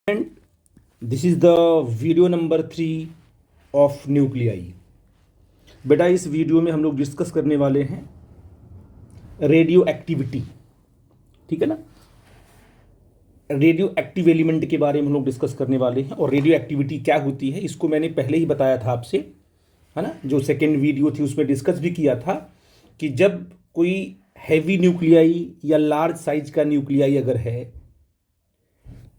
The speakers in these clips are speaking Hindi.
And this is the video number 3 of nuclei. बेटा इस वीडियो में हम लोग डिस्कस करने वाले हैं रेडियो एक्टिविटी। ठीक है ना, रेडियो एक्टिव एलिमेंट के बारे में हम लोग डिस्कस करने वाले हैं। और रेडियो एक्टिविटी क्या होती है इसको मैंने पहले ही बताया था आपसे, है ना। जो सेकेंड वीडियो थी उसमें डिस्कस भी किया था कि जब कोई हैवी न्यूक्लियाई या लार्ज साइज का न्यूक्लियाई अगर है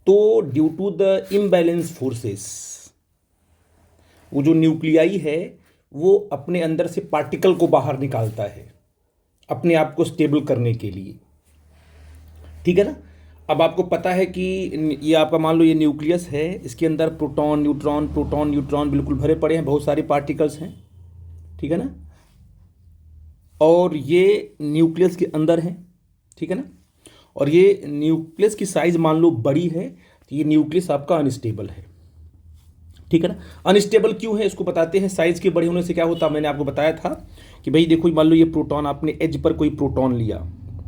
तो due to the imbalance forces वो जो न्यूक्लियाई है वो अपने अंदर से पार्टिकल को बाहर निकालता है अपने आप को स्टेबल करने के लिए। ठीक है ना। अब आपको पता है कि ये आपका मान लो ये न्यूक्लियस है, इसके अंदर प्रोटॉन न्यूट्रॉन बिल्कुल भरे पड़े हैं, बहुत सारे पार्टिकल्स हैं। ठीक है ना। और ये न्यूक्लियस के अंदर है। ठीक है ना। और ये न्यूक्लियस की साइज मान लो बड़ी है तो ये न्यूक्लियस आपका अनस्टेबल है। ठीक है ना। अनस्टेबल क्यों है इसको बताते हैं। साइज के बड़े होने से क्या होता है, मैंने आपको बताया था कि भाई देखो मान लो ये प्रोटॉन, आपने एज पर कोई प्रोटॉन लिया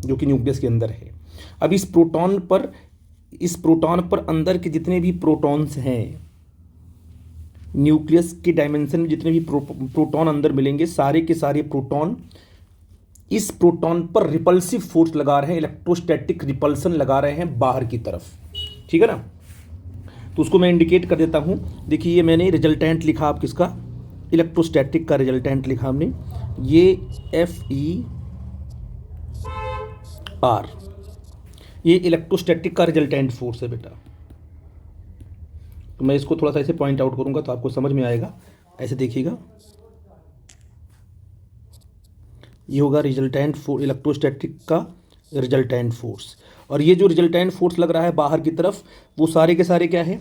जो कि न्यूक्लियस के अंदर है। अब इस प्रोटॉन पर अंदर के जितने भी प्रोटॉन्स हैं, न्यूक्लियस के डायमेंशन में जितने भी प्रोटॉन अंदर मिलेंगे, सारे के सारे प्रोटॉन इस प्रोटॉन पर रिपल्सिव फोर्स लगा रहे हैं, इलेक्ट्रोस्टैटिक रिपल्सन लगा रहे हैं बाहर की तरफ। ठीक है ना। तो उसको मैं इंडिकेट कर देता हूं। देखिए ये मैंने रिजल्टेंट लिखा, आप किसका, इलेक्ट्रोस्टैटिक का रिजल्टेंट लिखा हमने, ये FeR, ये इलेक्ट्रोस्टैटिक का रिजल्टेंट फोर्स है बेटा। तो मैं इसको थोड़ा सा ऐसे पॉइंट आउट करूंगा तो आपको समझ में आएगा। ऐसे देखिएगा, ये होगा रिजल्टेंट फोर्स, इलेक्ट्रोस्टैटिक का रिजल्टेंट फोर्स। और ये जो रिजल्टेंट फोर्स लग रहा है बाहर की तरफ, वो सारे के सारे क्या है,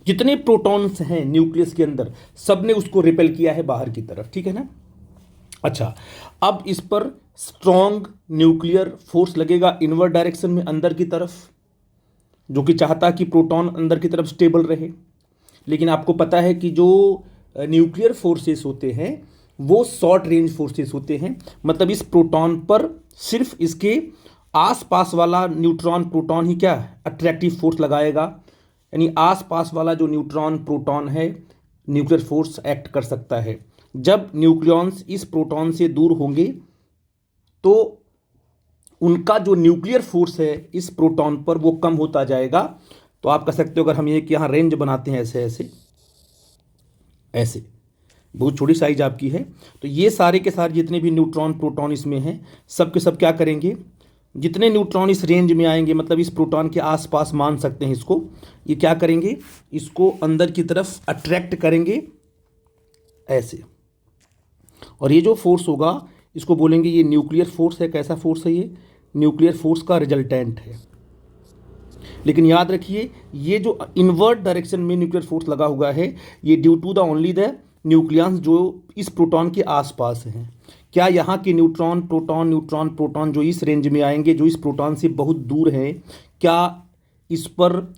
जितने प्रोटॉन्स हैं न्यूक्लियस के अंदर सब ने उसको रिपेल किया है बाहर की तरफ। ठीक है ना। अच्छा, अब इस पर स्ट्रॉन्ग न्यूक्लियर फोर्स लगेगा इनवर्ट डायरेक्शन में अंदर की तरफ, जो कि चाहता कि प्रोटॉन अंदर की तरफ स्टेबल रहे। लेकिन आपको पता है कि जो न्यूक्लियर फोर्सेस होते हैं वो शॉर्ट रेंज फोर्सेस होते हैं। मतलब इस प्रोटॉन पर सिर्फ इसके आसपास वाला न्यूट्रॉन प्रोटॉन ही क्या अट्रैक्टिव फोर्स लगाएगा, यानी आसपास वाला जो न्यूट्रॉन प्रोटॉन है न्यूक्लियर फोर्स एक्ट कर सकता है। जब न्यूक्लियॉन्स इस प्रोटॉन से दूर होंगे तो उनका जो न्यूक्लियर फोर्स है इस प्रोटॉन पर वो कम होता जाएगा। तो आप कह सकते हो, अगर हम एक यहाँ रेंज बनाते हैं ऐसे ऐसे ऐसे, बहुत छोटी साइज आपकी है, तो ये सारे के सारे जितने भी न्यूट्रॉन प्रोटॉन इसमें हैं सब के सब क्या करेंगे, जितने न्यूट्रॉन इस रेंज में आएंगे, मतलब इस प्रोटॉन के आसपास मान सकते हैं इसको, ये क्या करेंगे, इसको अंदर की तरफ अट्रैक्ट करेंगे ऐसे। और ये जो फोर्स होगा इसको बोलेंगे ये न्यूक्लियर फोर्स है। कैसा फोर्स है ये, न्यूक्लियर फोर्स का रिजल्टेंट है। लेकिन याद रखिए ये जो इनवर्ट डायरेक्शन में न्यूक्लियर फोर्स लगा हुआ है ये due to the only the nucleons जो इस प्रोटॉन के आसपास हैं। क्या यहाँ के न्यूट्रॉन प्रोटॉन जो इस रेंज में आएंगे, जो इस प्रोटॉन से बहुत दूर हैं, क्या इस पर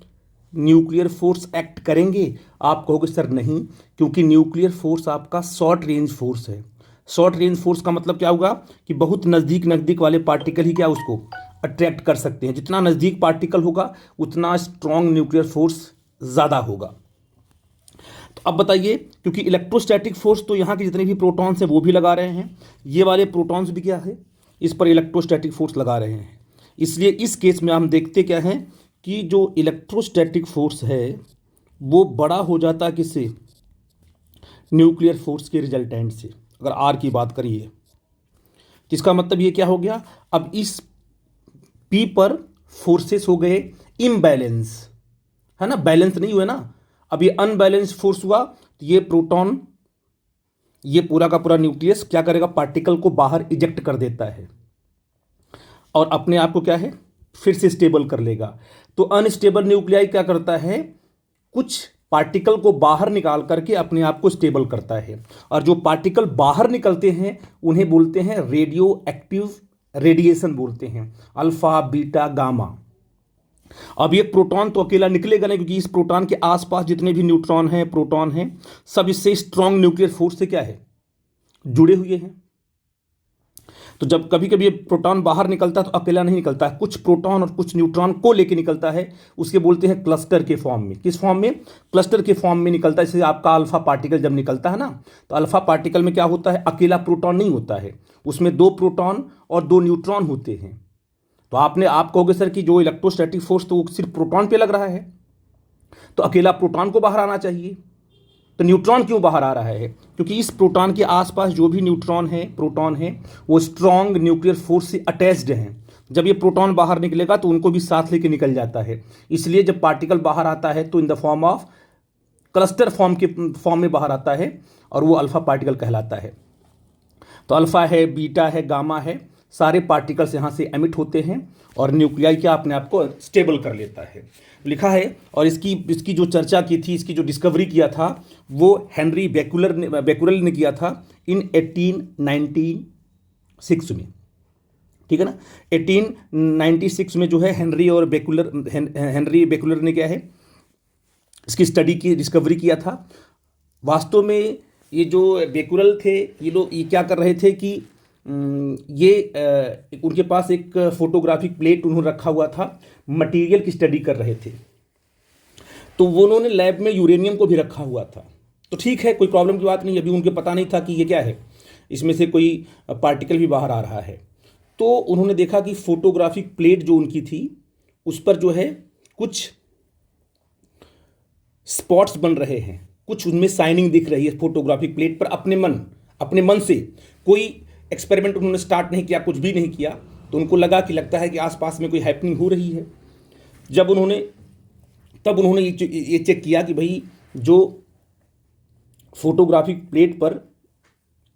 न्यूक्लियर फोर्स एक्ट करेंगे? आप कहोगे सर नहीं, क्योंकि न्यूक्लियर फोर्स आपका शॉर्ट रेंज फोर्स है। शॉर्ट रेंज फोर्स का मतलब क्या होगा कि बहुत नज़दीक वाले पार्टिकल ही क्या उसको अट्रैक्ट कर सकते हैं। जितना नज़दीक पार्टिकल होगा उतना स्ट्रॉन्ग न्यूक्लियर फोर्स ज़्यादा होगा। तो अब बताइए, क्योंकि इलेक्ट्रोस्टैटिक फोर्स तो यहाँ के जितने भी प्रोटॉन्स हैं वो भी लगा रहे हैं, ये वाले प्रोटॉन्स भी क्या है इस पर इलेक्ट्रोस्टैटिक फोर्स लगा रहे हैं। इसलिए इस केस में हम देखते क्या हैं कि जो इलेक्ट्रोस्टैटिक फोर्स है वो बड़ा हो जाता है किससे, न्यूक्लियर फोर्स के रिजल्टेंट से। अगर आर की बात करिए तो इसका मतलब ये क्या हो गया, अब इस पी पर फोर्सेस हो गए इम्बैलेंस, है ना, बैलेंस नहीं हुए ना। अब ये अनबैलेंस फोर्स हुआ तो ये प्रोटॉन, ये पूरा का पूरा न्यूक्लियस क्या करेगा, पार्टिकल को बाहर इजेक्ट कर देता है और अपने आप को क्या है फिर से स्टेबल कर लेगा। तो अनस्टेबल न्यूक्लियाई क्या करता है, कुछ पार्टिकल को बाहर निकाल करके अपने आप को स्टेबल करता है। और जो पार्टिकल बाहर निकलते हैं उन्हें बोलते हैं रेडियो एक्टिव रेडिएशन बोलते हैं, अल्फा बीटा गामा। अब ये प्रोटॉन तो अकेला निकलेगा नहीं, क्योंकि इस प्रोटॉन के आसपास जितने भी न्यूट्रॉन हैं प्रोटॉन हैं सब इससे स्ट्रॉन्ग न्यूक्लियर फोर्स से क्या है जुड़े हुए हैं। तो जब कभी कभी प्रोटॉन बाहर निकलता है तो अकेला नहीं निकलता है, कुछ प्रोटॉन और कुछ न्यूट्रॉन को लेके निकलता है, उसके बोलते हैं क्लस्टर के फॉर्म में। किस फॉर्म में? क्लस्टर के फॉर्म में निकलता है। जैसे आपका अल्फा पार्टिकल जब निकलता है ना, तो अल्फा पार्टिकल में क्या होता है, अकेला प्रोटॉन नहीं होता है, उसमें 2 प्रोटॉन और 2 न्यूट्रॉन होते हैं। तो आप कहोगे सर कि जो इलेक्ट्रोस्टैटिक फोर्स तो वो सिर्फ प्रोटॉन पे लग रहा है, तो अकेला प्रोटॉन को बाहर आना चाहिए, तो न्यूट्रॉन क्यों बाहर आ रहा है? क्योंकि इस प्रोटॉन के आसपास जो भी न्यूट्रॉन है, प्रोटॉन है, वो स्ट्रॉन्ग न्यूक्लियर फोर्स से अटैच्ड हैं। जब ये प्रोटॉन बाहर निकलेगा तो उनको भी साथ लेके निकल जाता है। इसलिए जब पार्टिकल बाहर आता है तो इन the form of cluster form में बाहर आता है, और वो अल्फा पार्टिकल कहलाता है। तो अल्फा है, बीटा है, गामा है, सारे पार्टिकल्स यहाँ से एमिट होते हैं और न्यूक्लियाई क्या अपने आप को स्टेबल कर लेता है, लिखा है। और इसकी जो चर्चा की थी, इसकी जो डिस्कवरी किया था, वो हेनरी बेकुरेल ने किया था इन 1896 में, ठीक है ना। 1896 में जो है हेनरी बेकुलर ने क्या है, इसकी डिस्कवरी किया था। वास्तव में ये जो बेकुरल थे, ये क्या कर रहे थे कि उनके पास एक फोटोग्राफिक प्लेट उन्होंने रखा हुआ था, मटेरियल की स्टडी कर रहे थे। तो वो उन्होंने लैब में यूरेनियम को भी रखा हुआ था। तो ठीक है, कोई प्रॉब्लम की बात नहीं, अभी उनको पता नहीं था कि ये क्या है, इसमें से कोई पार्टिकल भी बाहर आ रहा है। तो उन्होंने देखा कि फोटोग्राफिक प्लेट जो उनकी थी, उस पर जो है कुछ स्पॉट्स बन रहे हैं, कुछ उनमें शाइनिंग दिख रही है फोटोग्राफिक प्लेट पर। अपने मन से कोई एक्सपेरिमेंट उन्होंने स्टार्ट नहीं किया, कुछ भी नहीं किया, तो उनको लगता है कि आसपास में कोई हैपनिंग हो रही है। तब उन्होंने ये चेक किया कि भाई जो फोटोग्राफिक प्लेट पर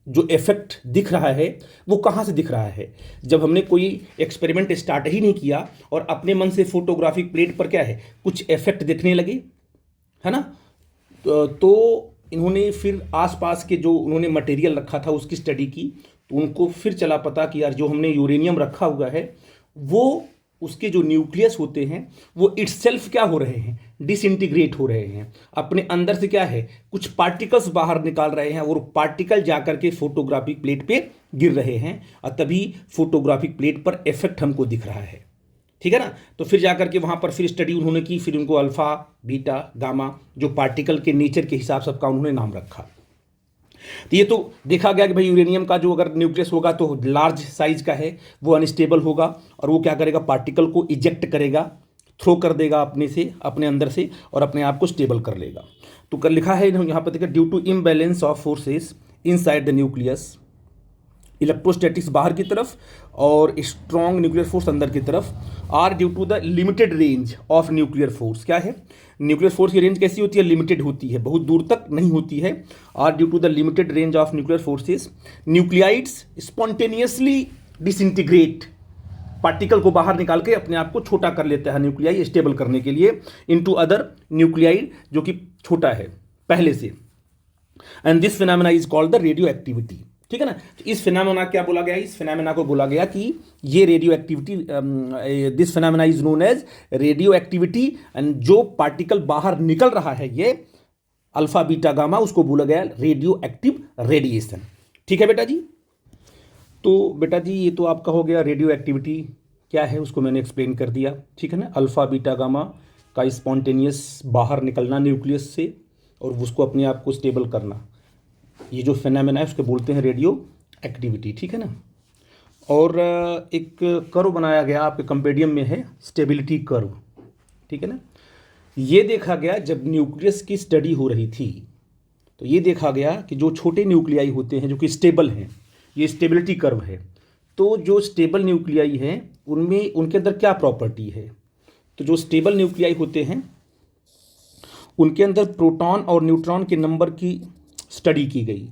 जो इफेक्ट दिख रहा है वो कहाँ से दिख रहा है। जब हमने कोई एक्सपेरिमेंट स्टार्ट ही नहीं किया और अपने मन से फोटोग्राफिक प्लेट पर क्या है, कुछ इफेक्ट दिखने लगे, है ना। तो इन्होंने फिर आसपास के जो उन्होंने मटेरियल रखा था उसकी स्टडी की, तो उनको फिर चला पता कि यार जो हमने यूरेनियम रखा हुआ है, वो उसके जो न्यूक्लियस होते हैं वो इटसेल्फ क्या हो रहे हैं, डिसइंटीग्रेट हो रहे हैं। अपने अंदर से क्या है, कुछ पार्टिकल्स बाहर निकाल रहे हैं, और पार्टिकल जाकर के फोटोग्राफिक प्लेट पे गिर रहे हैं, और तभी फोटोग्राफिक प्लेट पर इफेक्ट हमको दिख रहा है, ठीक है ना। तो फिर जाकर के वहाँ पर फिर स्टडी उन्होंने की, फिर उनको अल्फा, बीटा, गामा, जो पार्टिकल के नेचर के हिसाब से सबका उन्होंने नाम रखा। तो ये तो देखा गया कि भाई यूरेनियम का जो अगर न्यूक्लियस होगा तो लार्ज साइज का है, वो अनस्टेबल होगा, और वो क्या करेगा, पार्टिकल को इजेक्ट करेगा, थ्रो कर देगा अपने अंदर से, और अपने आप को स्टेबल कर लेगा। तो लिखा है यहाँ पर देखिए, due to imbalance of forces inside the nucleus, electrostatics बाहर की तरफ और स्ट्रॉन्ग न्यूक्लियर फोर्स अंदर की तरफ, are due to the limited range of nuclear force. क्या है, न्यूक्लियर फोर्स की रेंज कैसी होती है, लिमिटेड होती है, बहुत दूर तक नहीं होती है। Are due to the limited range of nuclear forces, nuclides spontaneously disintegrate, particle को बाहर निकाल के अपने आप को छोटा कर लेता है न्यूक्लियाई स्टेबल करने के लिए, इनटू अदर न्यूक्लियाइड जो कि छोटा है पहले से, and this phenomena is called the radio activity, ठीक है ना। तो इस फिनोमेना क्या बोला गया, इस फिनोमेना को बोला गया कि ये radioactivity, this phenomena is known as radioactivity, and जो पार्टिकल बाहर निकल रहा है ये अल्फा, बीटा, गामा, उसको बोला गया रेडियो एक्टिव रेडिएशन, ठीक है बेटा जी। तो बेटा जी ये तो आपका हो गया रेडियो एक्टिविटी क्या है, उसको मैंने एक्सप्लेन कर दिया, ठीक है ना। अल्फा, बीटा, गामा का स्पॉन्टेनियस बाहर निकलना न्यूक्लियस से और उसको अपने आप को स्टेबल करना, ये जो फिनोमेना है उसको बोलते हैं रेडियो एक्टिविटी, ठीक है ना। और एक कर्व बनाया गया आपके कंपेडियम में है, स्टेबिलिटी कर्व, ठीक है ना। ये देखा गया जब न्यूक्लियस की स्टडी हो रही थी, तो ये देखा गया कि जो छोटे न्यूक्लियाई होते हैं जो कि स्टेबल हैं, ये स्टेबिलिटी कर्व है। तो जो स्टेबल न्यूक्लियाई हैं उनमें उनके अंदर क्या प्रॉपर्टी है, तो जो स्टेबल न्यूक्लियाई होते हैं उनके अंदर प्रोटॉन और न्यूट्रॉन के नंबर की स्टडी की गई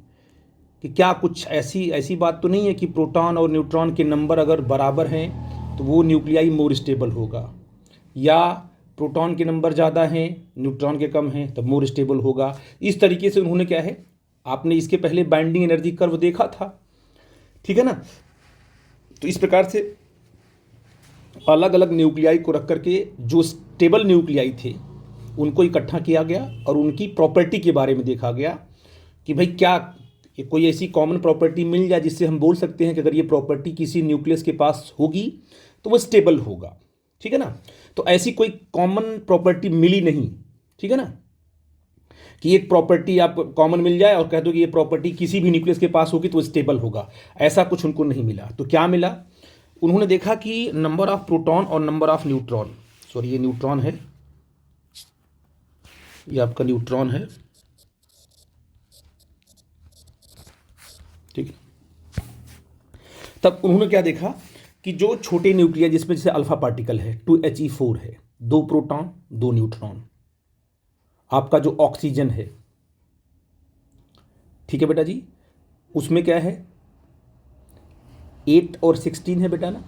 कि क्या कुछ ऐसी बात तो नहीं है कि प्रोटॉन और न्यूट्रॉन के नंबर अगर बराबर हैं तो वो न्यूक्लियाई मोर स्टेबल होगा, या प्रोटॉन के नंबर ज़्यादा हैं न्यूट्रॉन के कम हैं तब मोर स्टेबल होगा। इस तरीके से उन्होंने क्या है, आपने इसके पहले बाइंडिंग एनर्जी कर्व देखा था, ठीक है ना। तो इस प्रकार से अलग अलग न्यूक्लियाई को रख करके जो स्टेबल न्यूक्लियाई थे उनको इकट्ठा किया गया और उनकी प्रॉपर्टी के बारे में देखा गया कि भाई क्या कि कोई ऐसी कॉमन प्रॉपर्टी मिल जाए जिससे हम बोल सकते हैं कि अगर ये प्रॉपर्टी किसी न्यूक्लियस के पास होगी तो वो स्टेबल होगा, ठीक है ना। तो ऐसी कोई कॉमन प्रॉपर्टी मिली नहीं, ठीक है ना, कि एक प्रॉपर्टी आप कॉमन मिल जाए और कह दो कि ये प्रॉपर्टी किसी भी न्यूक्लियस के पास होगी तो स्टेबल होगा, ऐसा कुछ उनको नहीं मिला। तो क्या मिला, उन्होंने देखा कि नंबर ऑफ प्रोटॉन और नंबर ऑफ न्यूट्रॉन, सॉरी ये न्यूट्रॉन है, ये आपका न्यूट्रॉन है, ठीक है। तब उन्होंने क्या देखा कि जो छोटे न्यूक्लियस जिसमें जैसे अल्फा पार्टिकल है 2He4 है, 2 प्रोटॉन 2 न्यूट्रॉन, आपका जो ऑक्सीजन है, ठीक है बेटा जी, उसमें क्या है 8 और 16 है बेटा ना,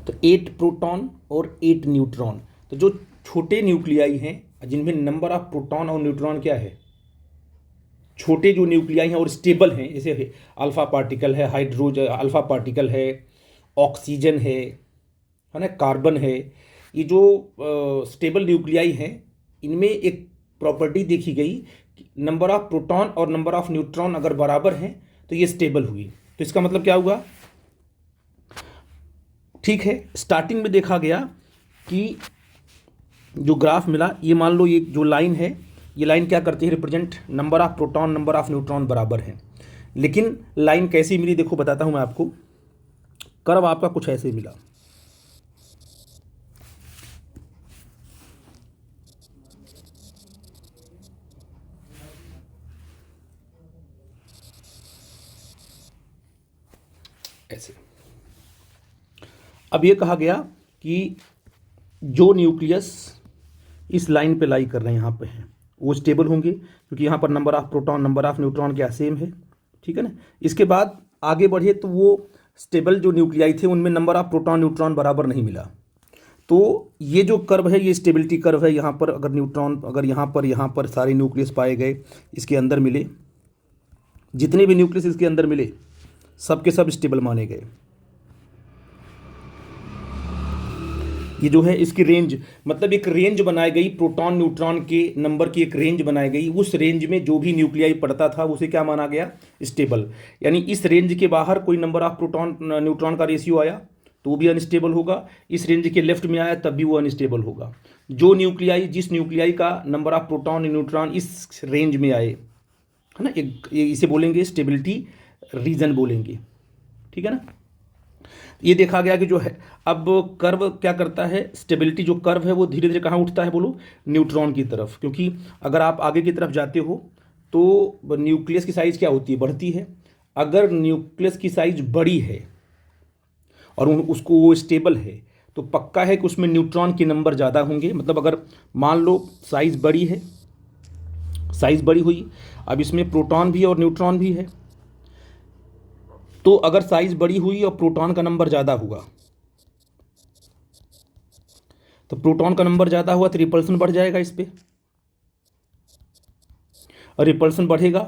तो 8 प्रोटॉन और 8 न्यूट्रॉन। तो जो छोटे न्यूक्लियाई हैं जिनमें नंबर ऑफ प्रोटॉन और न्यूट्रॉन क्या है, छोटे जो न्यूक्लियाई हैं और स्टेबल हैं, जैसे अल्फा पार्टिकल है, हाइड्रोजन अल्फा पार्टिकल है, ऑक्सीजन है ना, कार्बन है, ये जो स्टेबल न्यूक्लियाई हैं इनमें एक प्रॉपर्टी देखी गई, नंबर ऑफ प्रोटॉन और नंबर ऑफ न्यूट्रॉन अगर बराबर हैं तो ये स्टेबल हुई। तो इसका मतलब क्या हुआ, ठीक है, स्टार्टिंग में देखा गया कि जो ग्राफ मिला, ये मान लो ये जो लाइन है, ये लाइन क्या करती है, represent number of proton number of neutron बराबर है। लेकिन लाइन कैसी मिली देखो बताता हूं मैं आपको, कर्व आपका कुछ ऐसे मिला, ऐसे। अब ये कहा गया कि जो न्यूक्लियस इस लाइन पे लाई कर रहे हैं यहाँ पे हैं वो स्टेबल होंगे, क्योंकि यहाँ पर number of proton number of neutron क्या सेम है, ठीक है ना। इसके बाद आगे बढ़े तो वो स्टेबल जो न्यूक्लियाई थे उनमें नंबर ऑफ प्रोटॉन न्यूट्रॉन बराबर नहीं मिला। तो ये जो कर्व है ये स्टेबिलिटी कर्व है, यहाँ पर अगर न्यूट्रॉन अगर यहाँ पर सारे न्यूक्लियस पाए गए, इसके अंदर मिले, जितने भी न्यूक्लियस इसके अंदर मिले सब के सब स्टेबल माने गए। ये जो है इसकी रेंज, मतलब एक रेंज बनाई गई, प्रोटॉन न्यूट्रॉन के नंबर की एक रेंज बनाई गई, उस रेंज में जो भी न्यूक्लियाई पड़ता था उसे क्या माना गया, स्टेबल। यानी इस रेंज के बाहर कोई नंबर ऑफ प्रोटॉन न्यूट्रॉन का रेशियो आया तो वो भी अनस्टेबल होगा, इस रेंज के लेफ्ट में आया तब भी वो अनस्टेबल होगा। जो न्यूक्लियाई जिस न्यूक्लियाई का नंबर ऑफ प्रोटॉन न्यूट्रॉन इस रेंज में आए, है ना, इसे बोलेंगे स्टेबिलिटी रीजन बोलेंगे, ठीक है ना। ये देखा गया कि जो है अब कर्व क्या करता है, स्टेबिलिटी जो कर्व है वो धीरे धीरे कहाँ उठता है बोलो, न्यूट्रॉन की तरफ, क्योंकि अगर आप आगे की तरफ जाते हो तो न्यूक्लियस की साइज क्या होती है, बढ़ती है। अगर न्यूक्लियस की साइज बड़ी है और उसको वो स्टेबल है तो पक्का है कि उसमें न्यूट्रॉन के नंबर ज़्यादा होंगे। मतलब अगर मान लो साइज बड़ी है, साइज बड़ी हुई, अब इसमें प्रोटॉन भी और न्यूट्रॉन भी है, तो अगर साइज बड़ी हुई और प्रोटॉन का नंबर ज़्यादा हुआ तो प्रोटॉन का नंबर ज़्यादा हुआ तो रिपल्सन बढ़ जाएगा इस पर, और रिपल्सन बढ़ेगा।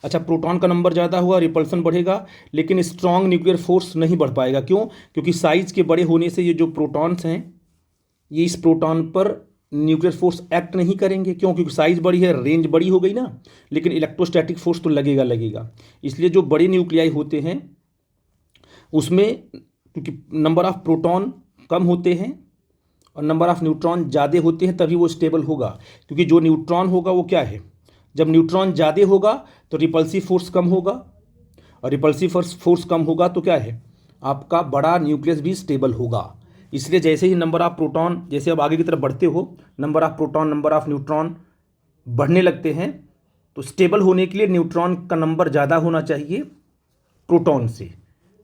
अच्छा, प्रोटॉन का नंबर ज़्यादा हुआ, रिपल्सन बढ़ेगा, लेकिन स्ट्रॉन्ग न्यूक्लियर फोर्स नहीं बढ़ पाएगा। क्यों? क्योंकि साइज के बड़े होने से ये जो प्रोटॉन्स हैं ये इस प्रोटॉन पर न्यूक्लियर फोर्स एक्ट नहीं करेंगे। क्यों? क्योंकि साइज बड़ी है, रेंज बड़ी हो गई ना, लेकिन इलेक्ट्रोस्टैटिक फोर्स तो लगेगा। इसलिए जो बड़े न्यूक्लियाई होते हैं उसमें क्योंकि नंबर ऑफ प्रोटॉन कम होते हैं और नंबर ऑफ न्यूट्रॉन ज़्यादा होते हैं तभी वो स्टेबल होगा। क्योंकि जो न्यूट्रॉन होगा वो क्या है, जब न्यूट्रॉन ज़्यादा होगा तो रिपल्सिव फोर्स कम होगा, और रिपल्सिव फोर्स कम होगा तो क्या है, आपका बड़ा न्यूक्लियस भी स्टेबल होगा। इसलिए जैसे ही नंबर ऑफ प्रोटॉन, जैसे अब आगे की तरफ बढ़ते हो, number of proton number of neutron बढ़ने लगते हैं, तो स्टेबल होने के लिए न्यूट्रॉन का नंबर ज़्यादा होना चाहिए प्रोटॉन से।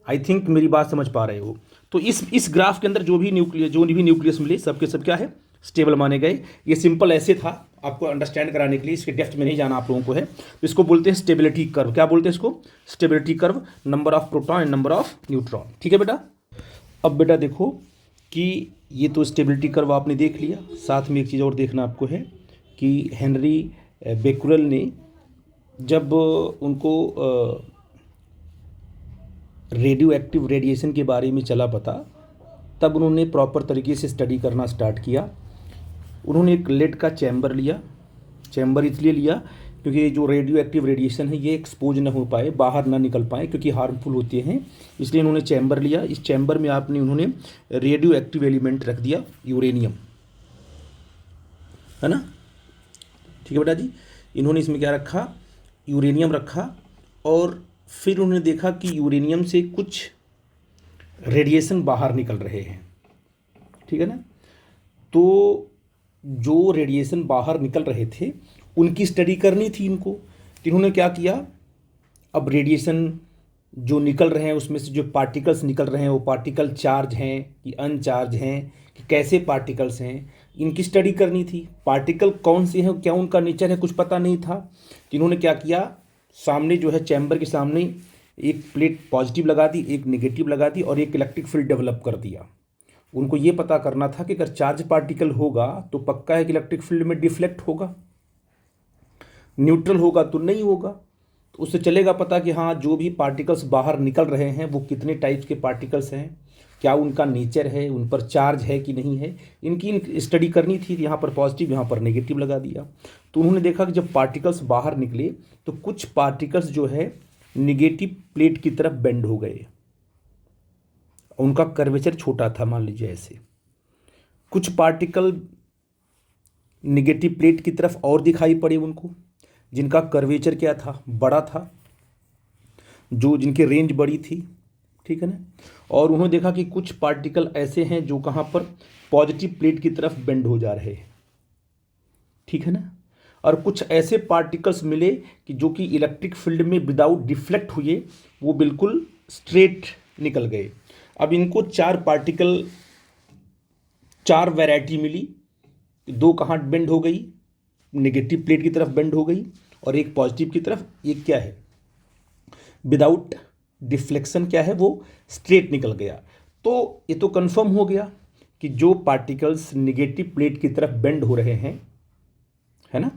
आई थिंक मेरी बात समझ पा रहे हो। तो इस ग्राफ के अंदर जो भी न्यूक्लियस मिले सब के सब क्या है, स्टेबल माने गए। ये सिंपल ऐसे था आपको अंडरस्टैंड कराने के लिए, इसके डेप्थ में नहीं जाना आप लोगों को है। तो इसको बोलते हैं स्टेबिलिटी कर्व। क्या बोलते हैं इसको? Stability curve, number of proton and number of neutron. ठीक है बेटा। अब बेटा देखो कि ये तो स्टेबिलिटी कर्व आपने देख लिया, साथ में एक चीज़ और देखना आपको है कि हेनरी बेक्यूरेल ने जब उनको रेडियो एक्टिव रेडिएशन के बारे में चला पता, तब उन्होंने प्रॉपर तरीके से स्टडी करना स्टार्ट किया। उन्होंने एक लेड का चैम्बर लिया। चैम्बर इसलिए लिया क्योंकि ये जो रेडियो एक्टिव रेडिएशन है ये एक्सपोज ना हो पाए, बाहर ना निकल पाए, क्योंकि हार्मफुल होते हैं। इसलिए इन्होंने चैम्बर लिया। इस चैम्बर में आपने उन्होंने रेडियो एक्टिव एलिमेंट रख दिया, यूरेनियम, है ना। ठीक है बेटा जी, इन्होंने इसमें क्या रखा, यूरेनियम रखा। और फिर उन्होंने देखा कि यूरेनियम से कुछ रेडिएशन बाहर निकल रहे हैं, ठीक है ना। तो जो रेडिएशन बाहर निकल रहे थे उनकी स्टडी करनी थी इनको। तो इन्होंने क्या किया, अब रेडिएशन जो निकल रहे हैं उसमें से जो पार्टिकल्स निकल रहे हैं वो पार्टिकल चार्ज हैं कि अनचार्ज हैं, कि कैसे पार्टिकल्स हैं, इनकी स्टडी करनी थी। पार्टिकल कौन से हैं, क्या उनका नेचर है, कुछ पता नहीं था। तो इन्होंने क्या किया, सामने जो है चैम्बर के सामने एक प्लेट पॉजिटिव लगा दी, एक नेगेटिव लगा दी और एक इलेक्ट्रिक फील्ड डेवलप कर दिया। उनको ये पता करना था कि अगर चार्ज पार्टिकल होगा तो पक्का है कि इलेक्ट्रिक फील्ड में डिफ्लेक्ट होगा, न्यूट्रल होगा तो नहीं होगा। तो उससे चलेगा पता कि हाँ जो भी पार्टिकल्स बाहर निकल रहे हैं वो कितने टाइप्स के पार्टिकल्स हैं, क्या उनका नेचर है, उन पर चार्ज है कि नहीं है, इनकी स्टडी करनी थी। यहाँ पर पॉजिटिव, यहाँ पर नेगेटिव लगा दिया। तो उन्होंने देखा कि जब पार्टिकल्स बाहर निकले तो कुछ पार्टिकल्स जो है निगेटिव प्लेट की तरफ बेंड हो गए, उनका कर्वेचर छोटा था, मान लीजिए ऐसे। कुछ पार्टिकल निगेटिव प्लेट की तरफ और दिखाई पड़े उनको, जिनका कर्वेचर क्या था, बड़ा था, जो जिनकी रेंज बड़ी थी, ठीक है ना। और उन्होंने देखा कि कुछ पार्टिकल ऐसे हैं जो कहाँ पर पॉजिटिव प्लेट की तरफ बेंड हो जा रहे हैं, ठीक है ना। और कुछ ऐसे पार्टिकल्स मिले कि जो कि इलेक्ट्रिक फील्ड में विदाउट डिफ्लेक्ट हुए, वो बिल्कुल स्ट्रेट निकल गए। अब इनको चार वैरायटी मिली, दो कहाँ बेंड हो गई, नेगेटिव प्लेट की तरफ बेंड हो गई, और एक पॉजिटिव की तरफ, एक क्या है विदाउट डिफ्लेक्शन, क्या है वो स्ट्रेट निकल गया। तो ये तो कंफर्म हो गया कि जो पार्टिकल्स नेगेटिव प्लेट की तरफ बेंड हो रहे हैं, है ना,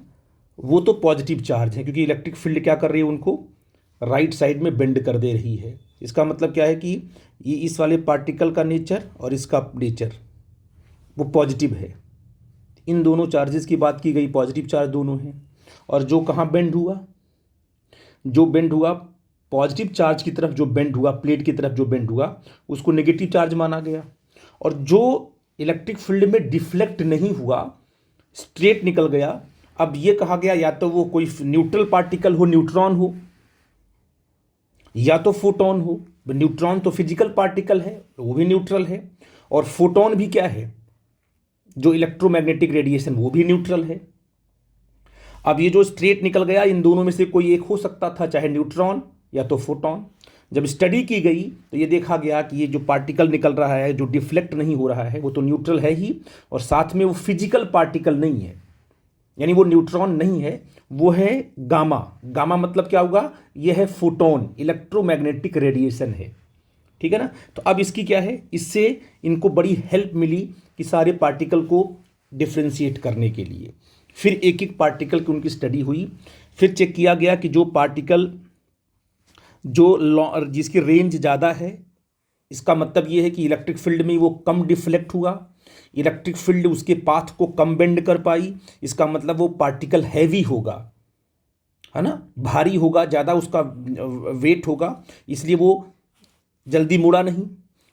वो तो पॉजिटिव चार्ज है, क्योंकि इलेक्ट्रिक फील्ड क्या कर रही है, उनको राइट साइड में बेंड कर दे रही है। इसका मतलब क्या है कि ये इस वाले पार्टिकल का नेचर और इसका नेचर वो पॉजिटिव है। इन दोनों चार्जेस की बात की गई, पॉजिटिव चार्ज दोनों हैं। और जो कहाँ बेंड हुआ, जो बेंड हुआ पॉजिटिव चार्ज की तरफ, जो बेंड हुआ प्लेट की तरफ, जो बेंड हुआ उसको नेगेटिव चार्ज माना गया। और जो इलेक्ट्रिक फील्ड में डिफ्लेक्ट नहीं हुआ, स्ट्रेट निकल गया, अब ये कहा गया या तो वो कोई न्यूट्रल पार्टिकल हो, न्यूट्रॉन हो, या तो फोटॉन हो। न्यूट्रॉन तो फिजिकल पार्टिकल है, वो भी न्यूट्रल है, और फोटॉन भी क्या है, जो इलेक्ट्रोमैग्नेटिक रेडिएशन, वो भी न्यूट्रल है। अब ये जो स्ट्रेट निकल गया, इन दोनों में से कोई एक हो सकता था, चाहे न्यूट्रॉन या तो फोटॉन। जब स्टडी की गई तो ये देखा गया कि ये जो पार्टिकल निकल रहा है, जो डिफ्लेक्ट नहीं हो रहा है, वो तो न्यूट्रल है ही, और साथ में वो फिजिकल पार्टिकल नहीं है, यानी वो न्यूट्रॉन नहीं है, वो है गामा। गामा मतलब क्या होगा, ये है फोटॉन, इलेक्ट्रोमैग्नेटिक रेडिएशन है, ठीक है ना। तो अब इसकी क्या है, इससे इनको बड़ी हेल्प मिली कि सारे पार्टिकल को डिफ्रेंशिएट करने के लिए। फिर एक एक पार्टिकल की उनकी स्टडी हुई, फिर चेक किया गया कि जो पार्टिकल जिसकी रेंज ज़्यादा है, इसका मतलब ये है कि इलेक्ट्रिक फील्ड में वो कम डिफ्लेक्ट हुआ, इलेक्ट्रिक फील्ड उसके पाथ को कम बेंड कर पाई, इसका मतलब वो पार्टिकल हैवी होगा, है ना, भारी होगा, ज़्यादा उसका वेट होगा, इसलिए वो जल्दी मुड़ा नहीं।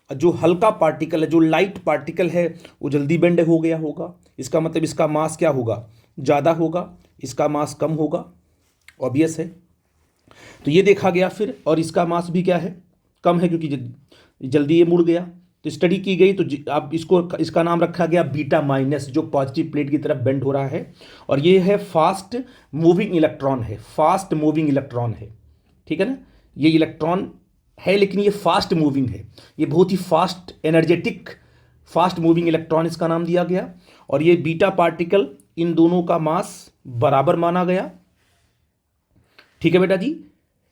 जो हल्का पार्टिकल है, जो लाइट पार्टिकल है, वो जल्दी बेंड हो गया होगा, इसका मतलब इसका मास क्या होगा, ज़्यादा होगा, इसका मास कम होगा, ऑब्वियस है। तो ये देखा गया फिर, और इसका मास भी क्या है, कम है, क्योंकि जल्दी ये मुड़ गया। तो स्टडी की गई, तो अब इसका नाम रखा गया बीटा माइनस, जो पॉजिटिव प्लेट की तरफ बेंड हो रहा है, और ये है फास्ट मूविंग इलेक्ट्रॉन है, फास्ट मूविंग इलेक्ट्रॉन है, ठीक है ना। ये इलेक्ट्रॉन है लेकिन ये फास्ट मूविंग है, ये बहुत ही fast energetic fast moving electron इसका नाम दिया गया। और ये बीटा पार्टिकल, इन दोनों का मास बराबर माना गया, ठीक है बेटा जी।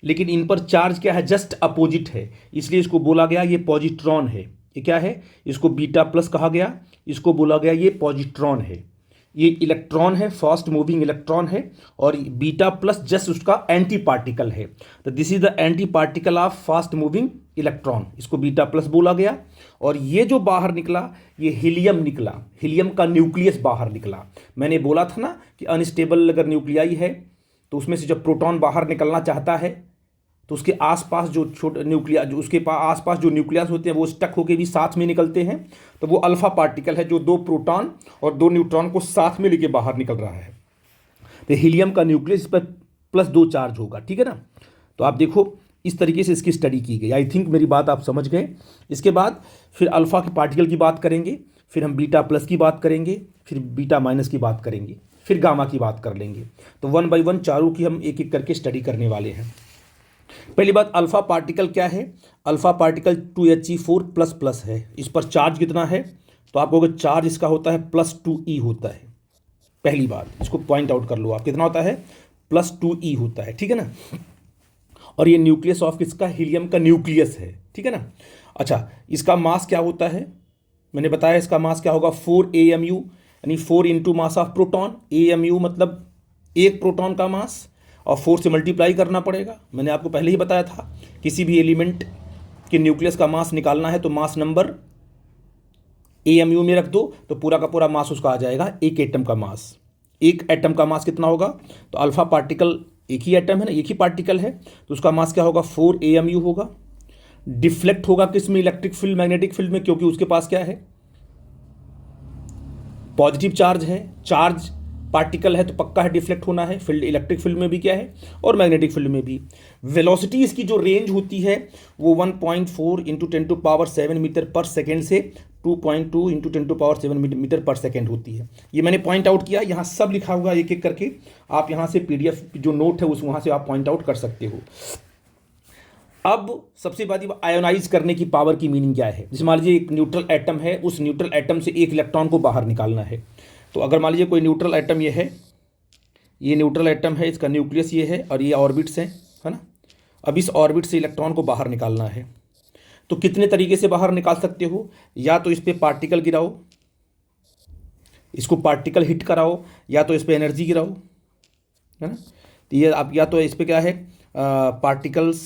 लेकिन इन पर चार्ज क्या है, जस्ट अपोजिट है, इसलिए इसको बोला गया ये पॉजिट्रॉन है। ये क्या है, इसको बीटा प्लस कहा गया, इसको बोला गया ये पॉजिट्रॉन है। ये इलेक्ट्रॉन है, फास्ट मूविंग इलेक्ट्रॉन है, और बीटा प्लस जस्ट उसका एंटी पार्टिकल है। तो this is the anti particle of fast moving electron, इसको बीटा प्लस बोला गया। और ये जो बाहर निकला, ये हीलियम निकला, हीलियम का न्यूक्लियस बाहर निकला। मैंने बोला था ना कि अनस्टेबल अगर न्यूक्लियाई है तो उसमें से जब प्रोटॉन बाहर निकलना चाहता है तो उसके आसपास जो छोटे न्यूक्लियस, जो उसके आसपास जो न्यूक्लियस होते हैं वो स्टक होके भी साथ में निकलते हैं, तो वो अल्फा पार्टिकल है जो 2 प्रोटॉन और 2 न्यूट्रॉन को साथ में लेके बाहर निकल रहा है। तो हीलियम का न्यूक्लियस इस पर +2 चार्ज होगा, ठीक है ना। तो आप देखो इस तरीके से इसकी स्टडी की गई। आई थिंक मेरी बात आप समझ गए। इसके बाद फिर अल्फा के पार्टिकल की बात करेंगे, फिर हम बीटा प्लस की बात करेंगे, फिर बीटा माइनस की बात करेंगे, फिर गामा की बात कर लेंगे। तो 1 बाय 1 चारों की हम एक एक करके स्टडी करने वाले हैं। पहली बात, अल्फा पार्टिकल क्या है? अल्फा पार्टिकल 2He4++ है। इस पर चार्ज कितना है? तो आप कहोगे चार्ज इसका होता है +2E होता है। पहली बात इसको पॉइंट आउट कर लो आप, कितना होता है? +2E होता है, ठीक है ना। और ये न्यूक्लियस ऑफ किसका? हीलियम का न्यूक्लियस है, ठीक है ना। अच्छा, इसका मास क्या होता है? मैंने बताया इसका मास क्या होगा? 4 AMU, यानी 4 into mass of proton. AMU मतलब एक प्रोटॉन का मास, और 4 से मल्टीप्लाई करना पड़ेगा। मैंने आपको पहले ही बताया था किसी भी एलिमेंट के न्यूक्लियस का मास निकालना है तो मास नंबर AMU में रख दो, तो पूरा का पूरा मास उसका आ जाएगा एक एटम का मास। एक एटम का मास कितना होगा? तो अल्फा पार्टिकल एक ही एटम है ना, एक ही पार्टिकल है, तो उसका मास क्या होगा? 4 AMU होगा। डिफ्लेक्ट होगा किस में? इलेक्ट्रिक फील्ड, मैग्नेटिक फील्ड में, क्योंकि उसके पास क्या है? पॉजिटिव चार्ज है। चार्ज पार्टिकल है तो पक्का है डिफ्लेक्ट होना है। फील्ड इलेक्ट्रिक फील्ड में भी क्या है और मैग्नेटिक फील्ड में भी। वेलोसिटी इसकी जो रेंज होती है वो 1.4 × 10⁻7 मीटर पर सेकेंड से 2.2 × 10⁻7 मीटर पर सेकेंड होती है। ये मैंने पॉइंट आउट किया, यहाँ सब लिखा हुआ एक एक करके। आप यहाँ से PDF जो नोट है उस वहाँ से आप पॉइंट आउट कर सकते हो। अब सबसे बड़ी आयोनाइज करने की पावर की मीनिंग क्या है? जैसे मान लीजिए एक न्यूट्रल एटम है, उस न्यूट्रल एटम से एक इलेक्ट्रॉन को बाहर निकालना है। तो अगर मान लीजिए कोई न्यूट्रल एटम ये है, ये न्यूट्रल एटम है, इसका न्यूक्लियस ये है और ये ऑर्बिट्स हैं, है ना। अब इस ऑर्बिट से इलेक्ट्रॉन को बाहर निकालना है, तो कितने तरीके से बाहर निकाल सकते हो? या तो इस पर पार्टिकल गिराओ, इसको पार्टिकल हिट कराओ, या तो इस पर एनर्जी गिराओ, है ना। तो ये आप या तो इस पर क्या है, पार्टिकल्स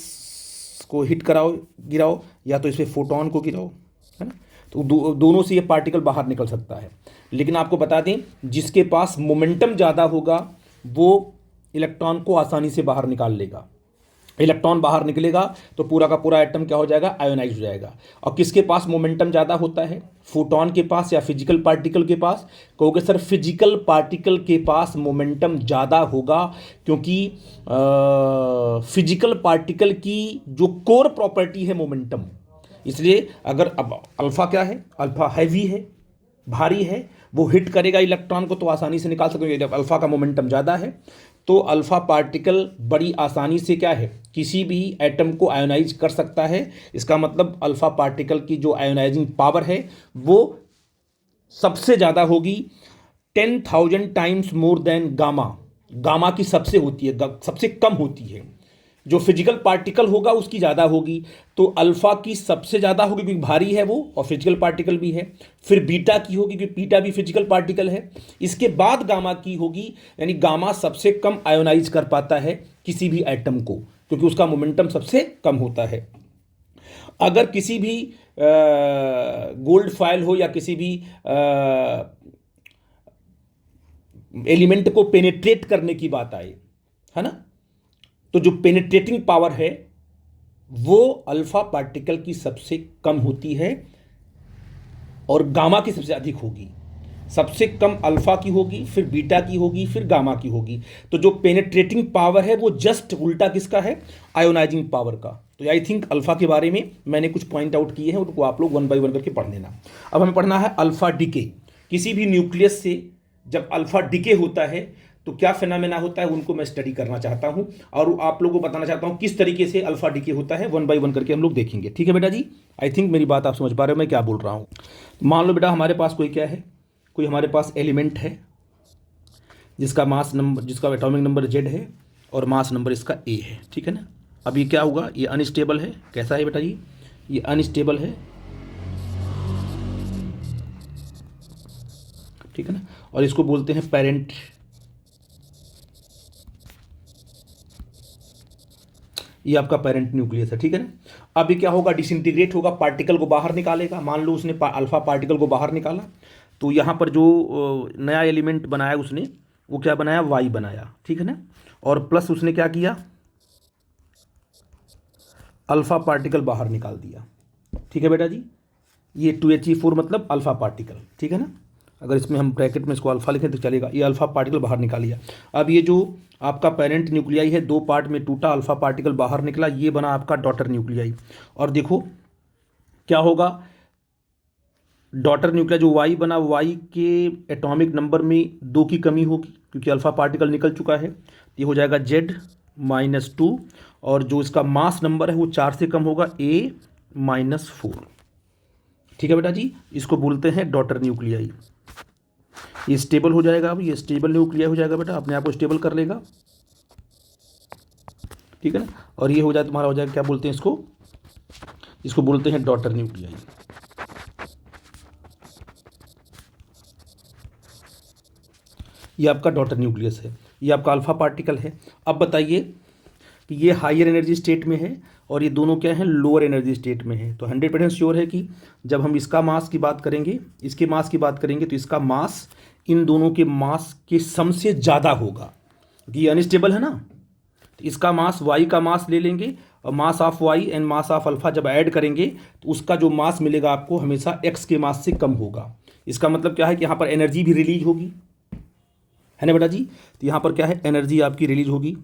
को हिट कराओ, गिराओ, या तो इस पर फोटोन को गिराओ, है ना। तो दोनों से ये पार्टिकल बाहर निकल सकता है। लेकिन आपको बता दें, जिसके पास मोमेंटम ज़्यादा होगा वो इलेक्ट्रॉन को आसानी से बाहर निकाल लेगा। इलेक्ट्रॉन बाहर निकलेगा तो पूरा का पूरा एटम क्या हो जाएगा? आयोनाइज हो जाएगा। और किसके पास मोमेंटम ज़्यादा होता है? फोटोन के पास या फिजिकल पार्टिकल के पास? कहोगे सर फिजिकल पार्टिकल के पास मोमेंटम ज़्यादा होगा, क्योंकि फिजिकल पार्टिकल की जो कोर प्रॉपर्टी है मोमेंटम। इसलिए अगर अब अल्फा क्या है? अल्फा हैवी है, भारी है, वो हिट करेगा इलेक्ट्रॉन को तो आसानी से निकाल सकते हैं। अल्फा का मोमेंटम ज़्यादा है तो अल्फा पार्टिकल बड़ी आसानी से क्या है, किसी भी एटम को आयोनाइज कर सकता है। इसका मतलब अल्फा पार्टिकल की जो आयोनाइजिंग पावर है वो सबसे ज़्यादा होगी, 10,000 times more than gamma. Gamma की सबसे होती है, सबसे कम होती है। जो फिजिकल पार्टिकल होगा उसकी ज़्यादा होगी, तो अल्फा की सबसे ज़्यादा होगी क्योंकि भारी है वो और फिजिकल पार्टिकल भी है। फिर बीटा की होगी क्योंकि बीटा भी फिजिकल पार्टिकल है। इसके बाद गामा की होगी, यानी गामा सबसे कम आयोनाइज कर पाता है किसी भी एटम को, क्योंकि उसका मोमेंटम सबसे कम होता है। अगर किसी भी गोल्ड फॉयल हो या किसी भी एलिमेंट को पेनिट्रेट करने की बात आए, है ना, तो जो पेनिट्रेटिंग पावर है वो अल्फा पार्टिकल की सबसे कम होती है और गामा की सबसे अधिक होगी। सबसे कम अल्फा की होगी, फिर बीटा की होगी, फिर गामा की होगी। तो जो पेनिट्रेटिंग पावर है वो जस्ट उल्टा किसका है? आयोनाइजिंग पावर का। तो आई थिंक अल्फा के बारे में मैंने कुछ पॉइंट आउट किए हैं, उनको आप लोग 1 बाय 1 करके पढ़ लेना। अब हमें पढ़ना है अल्फा डिके। किसी भी न्यूक्लियस से जब अल्फा डिके होता है तो क्या फिनोमेना होता है, उनको मैं स्टडी करना चाहता हूं और आप लोगों को बताना चाहता हूं किस तरीके से अल्फा डिके होता है। 1 बाय 1 करके हम लोग देखेंगे, ठीक है बेटा जी। आई थिंक मेरी बात आप समझ पा रहे हो मैं क्या बोल रहा हूं। मान लो बेटा हमारे पास कोई क्या है, कोई हमारे पास एलिमेंट है जिसका मास नंबर, जिसका एटॉमिक नंबर Z है और मास नंबर इसका A है, ठीक है ना। अब ये क्या होगा? ये अनस्टेबल है। कैसा है बेटा जी? ये अनस्टेबल है, ठीक है ना। और इसको बोलते हैं पेरेंट। ये आपका पेरेंट न्यूक्लियस है, ठीक है ना। अब ये क्या होगा? डिसइंटीग्रेट होगा, पार्टिकल को बाहर निकालेगा। मान लो उसने अल्फा पार्टिकल को बाहर निकाला, तो यहाँ पर जो नया एलिमेंट बनाया उसने, वो क्या बनाया, वाई बनाया, ठीक है ना। और प्लस उसने क्या किया, अल्फा पार्टिकल बाहर निकाल दिया, ठीक है बेटा जी। ये 2He4 मतलब अल्फा पार्टिकल, ठीक है ना। अगर इसमें हम ब्रैकेट में इसको अल्फा लिखें तो चलेगा, ये अल्फा पार्टिकल बाहर निकाल लिया। अब ये जो आपका पेरेंट न्यूक्लियाई है 2 पार्ट में टूटा, अल्फा पार्टिकल बाहर निकला, ये बना आपका डॉटर न्यूक्लियाई। और देखो क्या होगा, डॉटर न्यूक्लिया जो वाई बना, वाई के एटॉमिक नंबर में 2 की कमी होगी क्योंकि अल्फा पार्टिकल निकल चुका है। ये हो जाएगा Z-2 और जो इसका मास नंबर है वो 4 से कम होगा, A-4, ठीक है बेटा जी। इसको बोलते हैं डॉटर न्यूक्लियाई। ये स्टेबल हो जाएगा, अब ये स्टेबल न्यूक्लियाई हो जाएगा बेटा, अपने आप को स्टेबल कर लेगा, ठीक है ना। और ये हो जाए तुम्हारा, हो जाएगा क्या बोलते हैं इसको, इसको बोलते हैं डॉटर न्यूक्लियाई। ये आपका डॉटर न्यूक्लियस है, ये आपका अल्फा पार्टिकल है। अब बताइए कि ये हायर एनर्जी स्टेट में है और ये दोनों क्या हैं, लोअर एनर्जी स्टेट में है। तो 100% श्योर है कि जब हम इसका मास की बात करेंगे, इसके मास की बात करेंगे, तो इसका मास इन दोनों के मास के सम से ज़्यादा होगा क्योंकि ये अनस्टेबल है ना। तो इसका मास, वाई का मास ले लेंगे और mass of Y and mass of alpha जब ऐड करेंगे तो उसका जो मास मिलेगा आपको हमेशा एक्स के मास से कम होगा। इसका मतलब क्या है कि यहाँ पर एनर्जी भी रिलीज होगी, है ना बेटा जी। तो यहाँ पर क्या है, एनर्जी आपकी रिलीज होगी,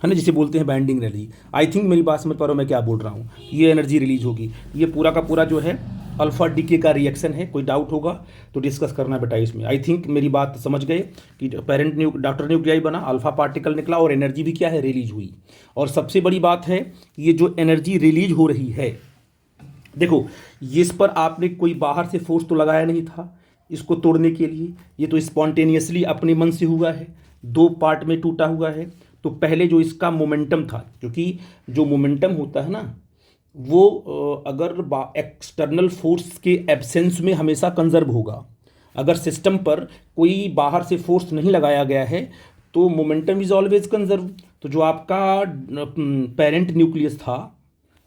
है ना, जिसे बोलते हैं बाइंडिंग एनर्जी। आई थिंक मेरी बात समझ पा रहे हो मैं क्या बोल रहा हूँ। ये एनर्जी रिलीज होगी। ये पूरा का पूरा जो है अल्फा डीके का रिएक्शन है। कोई डाउट होगा तो डिस्कस करना बेटा इसमें। आई थिंक मेरी बात समझ गए कि डॉटर न्यूक्लियाई बना, अल्फा पार्टिकल निकला और एनर्जी भी क्या है, रिलीज हुई। और सबसे बड़ी बात है ये जो एनर्जी रिलीज हो रही है, देखो ये इस पर आपने कोई बाहर से फोर्स तो लगाया नहीं था इसको तोड़ने के लिए, ये तो स्पॉन्टेनियसली अपने मन से हुआ है, 2 पार्ट में टूटा हुआ है। तो पहले जो इसका मोमेंटम था, क्योंकि जो मोमेंटम होता है ना वो अगर एक्सटर्नल फोर्स के एब्सेंस में हमेशा कंजर्व होगा। अगर सिस्टम पर कोई बाहर से फोर्स नहीं लगाया गया है तो मोमेंटम इज ऑलवेज कंजर्व। तो जो आपका पेरेंट न्यूक्लियस था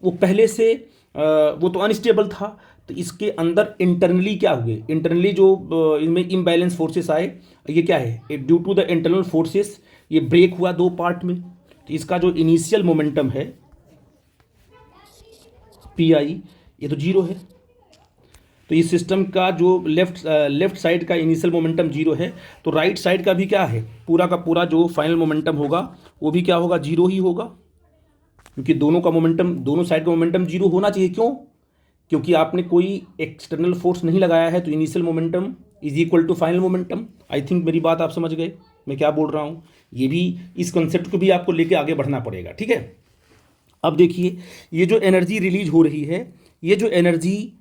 वो पहले से वो तो अनस्टेबल था, तो इसके अंदर इंटरनली क्या हुए, इंटरनली जो इनमें इम्बैलेंस फोर्सेस आए, ये क्या है, due to the internal forces ये ब्रेक हुआ 2 पार्ट में। तो इसका जो इनिशियल मोमेंटम है पी.आई ये तो 0 है। तो इस सिस्टम का जो लेफ्ट साइड का इनिशियल मोमेंटम 0 है, तो राइट साइड का भी क्या है, पूरा का पूरा जो फाइनल मोमेंटम होगा वो भी क्या होगा, 0 ही होगा। क्योंकि दोनों का मोमेंटम, दोनों साइड का मोमेंटम 0 होना चाहिए। क्यों? क्योंकि आपने कोई एक्सटर्नल फोर्स नहीं लगाया है, तो initial momentum is equal to final momentum. I think मेरी बात आप समझ गए मैं क्या बोल रहा हूँ। ये भी, इस कंसेप्ट को भी आपको लेके आगे बढ़ना पड़ेगा, ठीक है। अब देखिए ये जो एनर्जी रिलीज हो रही है, ये जो एनर्जी,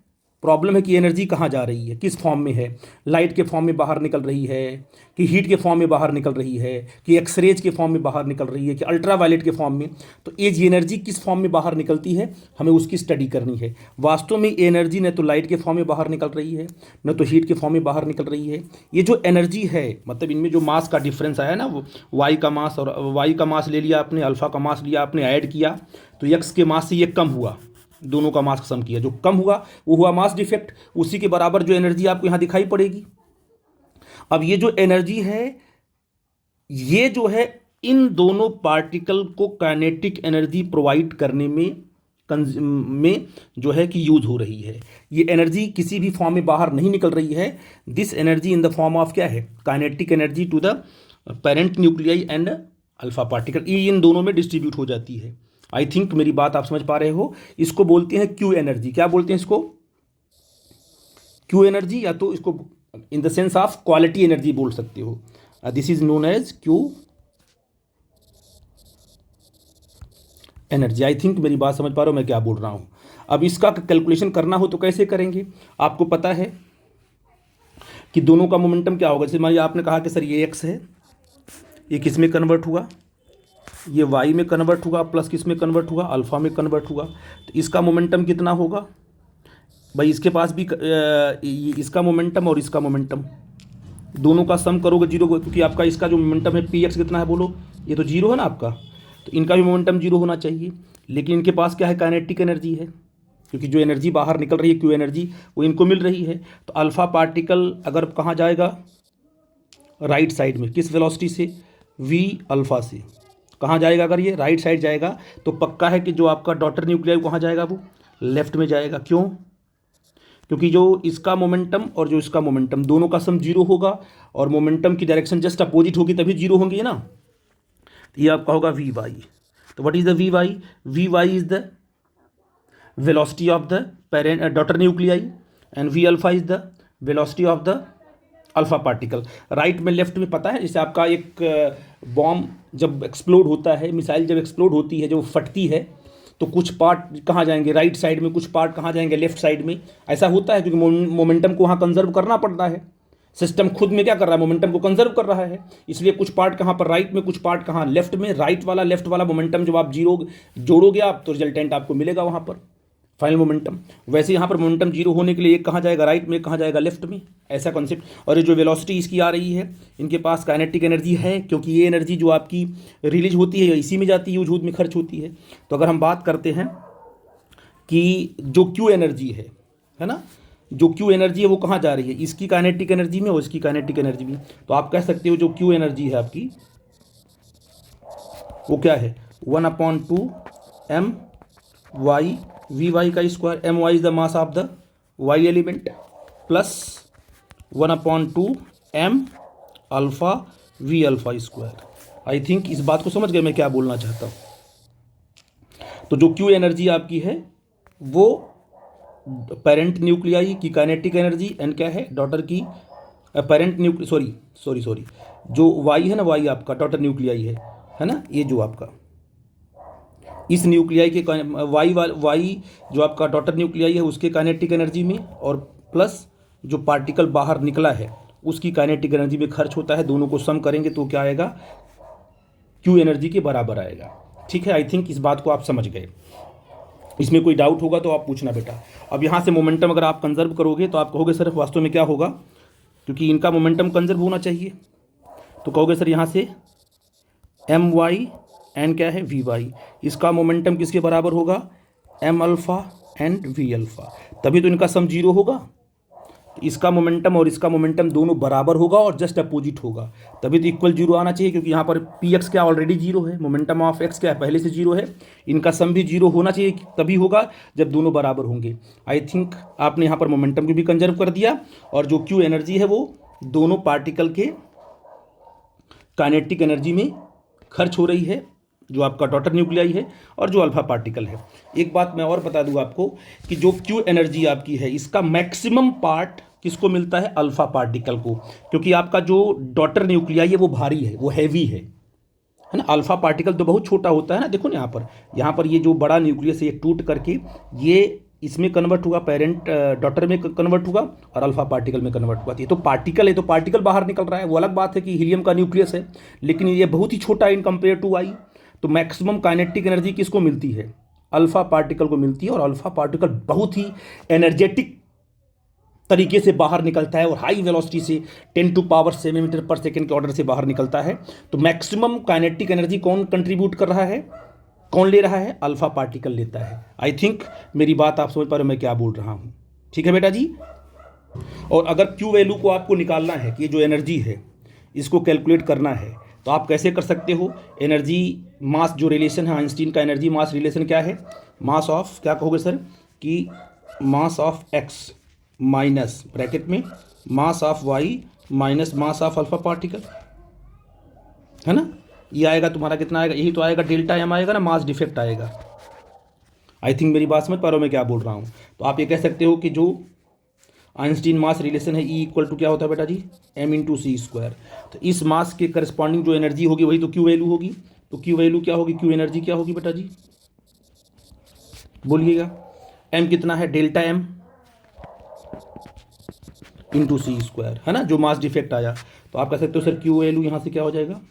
प्रॉब्लम है कि एनर्जी कहाँ जा रही है, किस फॉर्म में है, लाइट के फॉर्म में बाहर निकल रही है कि हीट के फॉर्म में बाहर निकल रही है कि एक्सरेज के फॉर्म में बाहर निकल रही है कि अल्ट्रा वायलेट के फॉर्म में। तो ये एनर्जी किस फॉर्म में बाहर निकलती है हमें उसकी स्टडी करनी है। वास्तव में ये एनर्जी न तो लाइट के फॉर्म में बाहर निकल रही है न तो हीट के फॉर्म में बाहर निकल रही है। ये जो एनर्जी है, मतलब इनमें जो मास का डिफरेंस आया ना, वो वाई का मास, और वाई का मास ले लिया आपने, अल्फा का मास लिया आपने, ऐड किया तो एक्स के मास से ये कम हुआ, दोनों का मास सम किया, जो कम हुआ वो हुआ मास डिफेक्ट। उसी के बराबर जो एनर्जी आपको यहां दिखाई पड़ेगी। अब ये जो एनर्जी है ये जो है इन दोनों पार्टिकल को काइनेटिक एनर्जी प्रोवाइड करने में जो है कि यूज हो रही है। ये एनर्जी किसी भी फॉर्म में बाहर नहीं निकल रही है। This energy in the form of क्या है, kinetic energy to the parent nuclei and alpha particle, ये इन दोनों में डिस्ट्रीब्यूट हो जाती है। आई थिंक मेरी बात आप समझ पा रहे हो। इसको बोलते हैं क्यू एनर्जी। क्या बोलते हैं इसको? क्यू एनर्जी, या तो इसको in the sense of quality energy बोल सकते हो। This is known as Q energy. I think मेरी बात समझ पा रहे हो मैं क्या बोल रहा हूं। अब इसका कैलकुलेशन करना हो तो कैसे करेंगे? आपको पता है कि दोनों का मोमेंटम क्या होगा। जैसे मान लीजिए आपने कहा कि सर ये एक्स है, ये किस में कन्वर्ट हुआ, ये वाई में कन्वर्ट हुआ, प्लस किस में कन्वर्ट हुआ, अल्फा में कन्वर्ट हुआ। तो इसका मोमेंटम कितना होगा भाई? इसके पास भी इसका मोमेंटम और इसका मोमेंटम दोनों का सम करोगे 0 को, क्योंकि आपका इसका जो मोमेंटम है पी एक्स कितना है बोलो, ये तो 0 है ना आपका, तो इनका भी मोमेंटम 0 होना चाहिए। लेकिन इनके पास क्या है, काइनेटिक एनर्जी है। क्योंकि जो एनर्जी बाहर निकल रही है क्यू एनर्जी वो इनको मिल रही है। तो अल्फ़ा पार्टिकल अगर कहाँ जाएगा, राइट साइड में, किस वेलोसिटी से, वी अल्फ़ा से। कहाँ जाएगा, अगर ये राइट साइड जाएगा तो पक्का है कि जो आपका डॉटर न्यूक्लियाई कहाँ जाएगा, वो लेफ्ट में जाएगा। क्यों? क्योंकि जो इसका मोमेंटम और जो इसका मोमेंटम दोनों का सम जीरो होगा और मोमेंटम की डायरेक्शन जस्ट अपोजिट होगी तभी जीरो होंगी ना। तो ये आपका होगा वी वाई। तो what is the V Y? V Y is the velocity of the parent daughter nuclei and V alpha is the velocity of the alpha particle. Right में लेफ्ट में पता है, जैसे आपका एक बॉम्ब जब एक्सप्लोड होता है, मिसाइल जब एक्सप्लोड होती है, जब फटती है तो कुछ पार्ट कहाँ जाएंगे, राइट साइड में, कुछ पार्ट कहाँ जाएंगे, लेफ्ट साइड में। ऐसा होता है क्योंकि मोमेंटम को वहाँ कंजर्व करना पड़ता है। सिस्टम खुद में क्या कर रहा है, मोमेंटम को कंजर्व कर रहा है, इसलिए कुछ पार्ट कहाँ पर राइट में, कुछ पार्ट कहाँ लेफ्ट में। राइट वाला लेफ्ट वाला मोमेंटम जब आप जीरो जोड़ोगे आप तो रिजल्टेंट आपको मिलेगा वहाँ पर, फाइनल मोमेंटम। वैसे यहाँ पर मोमेंटम जीरो होने के लिए एक कहाँ जाएगा, राइट में, एक कहाँ जाएगा, लेफ्ट में, ऐसा कॉन्सेप्ट। और ये जो वेलोसिटी इसकी आ रही है, इनके पास काइनेटिक एनर्जी है, क्योंकि ये एनर्जी जो आपकी रिलीज होती है इसी में जाती है, यूज में खर्च होती है। तो अगर हम बात करते हैं कि जो क्यू एनर्जी है ना, जो क्यू एनर्जी है वो कहाँ जा रही है, इसकी काइनेटिक एनर्जी में और इसकी काइनेटिक एनर्जी में। तो आप कह सकते हो जो क्यू एनर्जी है आपकी वो क्या है, 1/2 एम वाई वी वाई का square. M Y is the mass of the Y element plus 1/2 M alpha V alpha square. I think इस बात को समझ गए मैं क्या बोलना चाहता हूँ। तो जो क्यू एनर्जी आपकी है वो पेरेंट न्यूक्लियाई की काइनेटिक एनर्जी एंड क्या है, डॉटर की पेरेंट न्यूक्लियाई, सॉरी जो वाई है ना, वाई आपका डॉटर न्यूक्लियाई है ना, ये जो आपका इस न्यूक्लियाई के वाई जो आपका डॉटर न्यूक्लियाई है उसके काइनेटिक एनर्जी में और प्लस जो पार्टिकल बाहर निकला है उसकी काइनेटिक एनर्जी में खर्च होता है। दोनों को सम करेंगे तो क्या आएगा, क्यू एनर्जी के बराबर आएगा। ठीक है, आई थिंक इस बात को आप समझ गए। इसमें कोई डाउट होगा तो आप पूछना बेटा। अब यहाँ से मोमेंटम अगर आप कंजर्व करोगे तो आप कहोगे सर वास्तव में क्या होगा, क्योंकि इनका मोमेंटम कंजर्व होना चाहिए, तो कहोगे सर यहाँ से एम वाई एंड क्या है, वी वाई, इसका मोमेंटम किसके बराबर होगा, M alpha and V alpha, तभी तो इनका सम जीरो होगा। इसका मोमेंटम और इसका मोमेंटम दोनों बराबर होगा और जस्ट अपोजिट होगा, तभी तो इक्वल जीरो आना चाहिए, क्योंकि यहाँ पर पी एक्स क्या ऑलरेडी जीरो है, मोमेंटम ऑफ एक्स क्या है पहले से जीरो है, इनका सम भी जीरो होना चाहिए, तभी होगा जब दोनों बराबर होंगे। आई थिंक आपने यहाँ पर मोमेंटम को भी कंजर्व कर दिया और जो क्यू एनर्जी है वो दोनों पार्टिकल के काइनेटिक एनर्जी में खर्च हो रही है, जो आपका डॉटर न्यूक्लियाई है और जो अल्फा पार्टिकल है। एक बात मैं और बता दूं आपको कि जो क्यू एनर्जी आपकी है इसका मैक्सिमम पार्ट किसको मिलता है, अल्फा पार्टिकल को, क्योंकि आपका जो डॉटर न्यूक्लियाई है वो भारी है, वो हैवी है ना। अल्फा पार्टिकल तो बहुत छोटा होता है ना, देखो ना यहाँ पर ये जो बड़ा न्यूक्लियस है ये टूट करके ये इसमें कन्वर्ट होगा, पेरेंट डॉटर में कन्वर्ट होगा और अल्फा पार्टिकल में कन्वर्ट होगा। ये तो पार्टिकल है, तो पार्टिकल बाहर निकल रहा है, वो अलग बात है कि हीलियम का न्यूक्लियस है, लेकिन ये बहुत ही छोटा है इन कंपेयर टू आई। तो मैक्सिमम काइनेटिक एनर्जी किसको मिलती है, अल्फा पार्टिकल को मिलती है, और अल्फा पार्टिकल बहुत ही एनर्जेटिक तरीके से बाहर निकलता है और हाई वेलोसिटी से 10⁻⁷ मीटर पर सेकेंड के ऑर्डर से बाहर निकलता है। तो मैक्सिमम काइनेटिक एनर्जी कौन कंट्रीब्यूट कर रहा है, कौन ले रहा है, अल्फा पार्टिकल लेता है। आई थिंक मेरी बात आप समझ पा रहे हो मैं क्या बोल रहा हूँ। ठीक है बेटा जी। और अगर क्यू वैल्यू को आपको निकालना है कि ये जो एनर्जी है इसको कैलकुलेट करना है तो आप कैसे कर सकते हो, एनर्जी मास जो रिलेशन है आइंस्टीन का एनर्जी मास रिलेशन क्या है, मास ऑफ क्या कहोगे सर कि mass of x minus bracket में mass of y minus mass of alpha particle, है ना। ये आएगा तुम्हारा कितना आएगा, यही तो आएगा डेल्टा एम आएगा ना, मास डिफेक्ट आएगा। आई थिंक मेरी बात समझ पा रहे हो मैं क्या बोल रहा हूँ। तो आप ये कह सकते हो कि जो आइंस्टीन मास रिलेशन है ई इक्वल टू क्या होता है बेटा जी, एम इंटू सी स्क्वायर। तो इस मास के करस्पॉन्डिंग जो एनर्जी होगी वही तो क्यू वैल्यू होगी। तो क्यू वैल्यू क्या होगी, क्यू एनर्जी क्या होगी बेटा जी, बोलिएगा। एम कितना है, डेल्टा एम इंटू सी स्क्वायर, है ना, जो मास डिफेक्ट आया। तो आप कह सकते हो सर क्यू वैल्यू यहाँ से क्या हो जाएगा,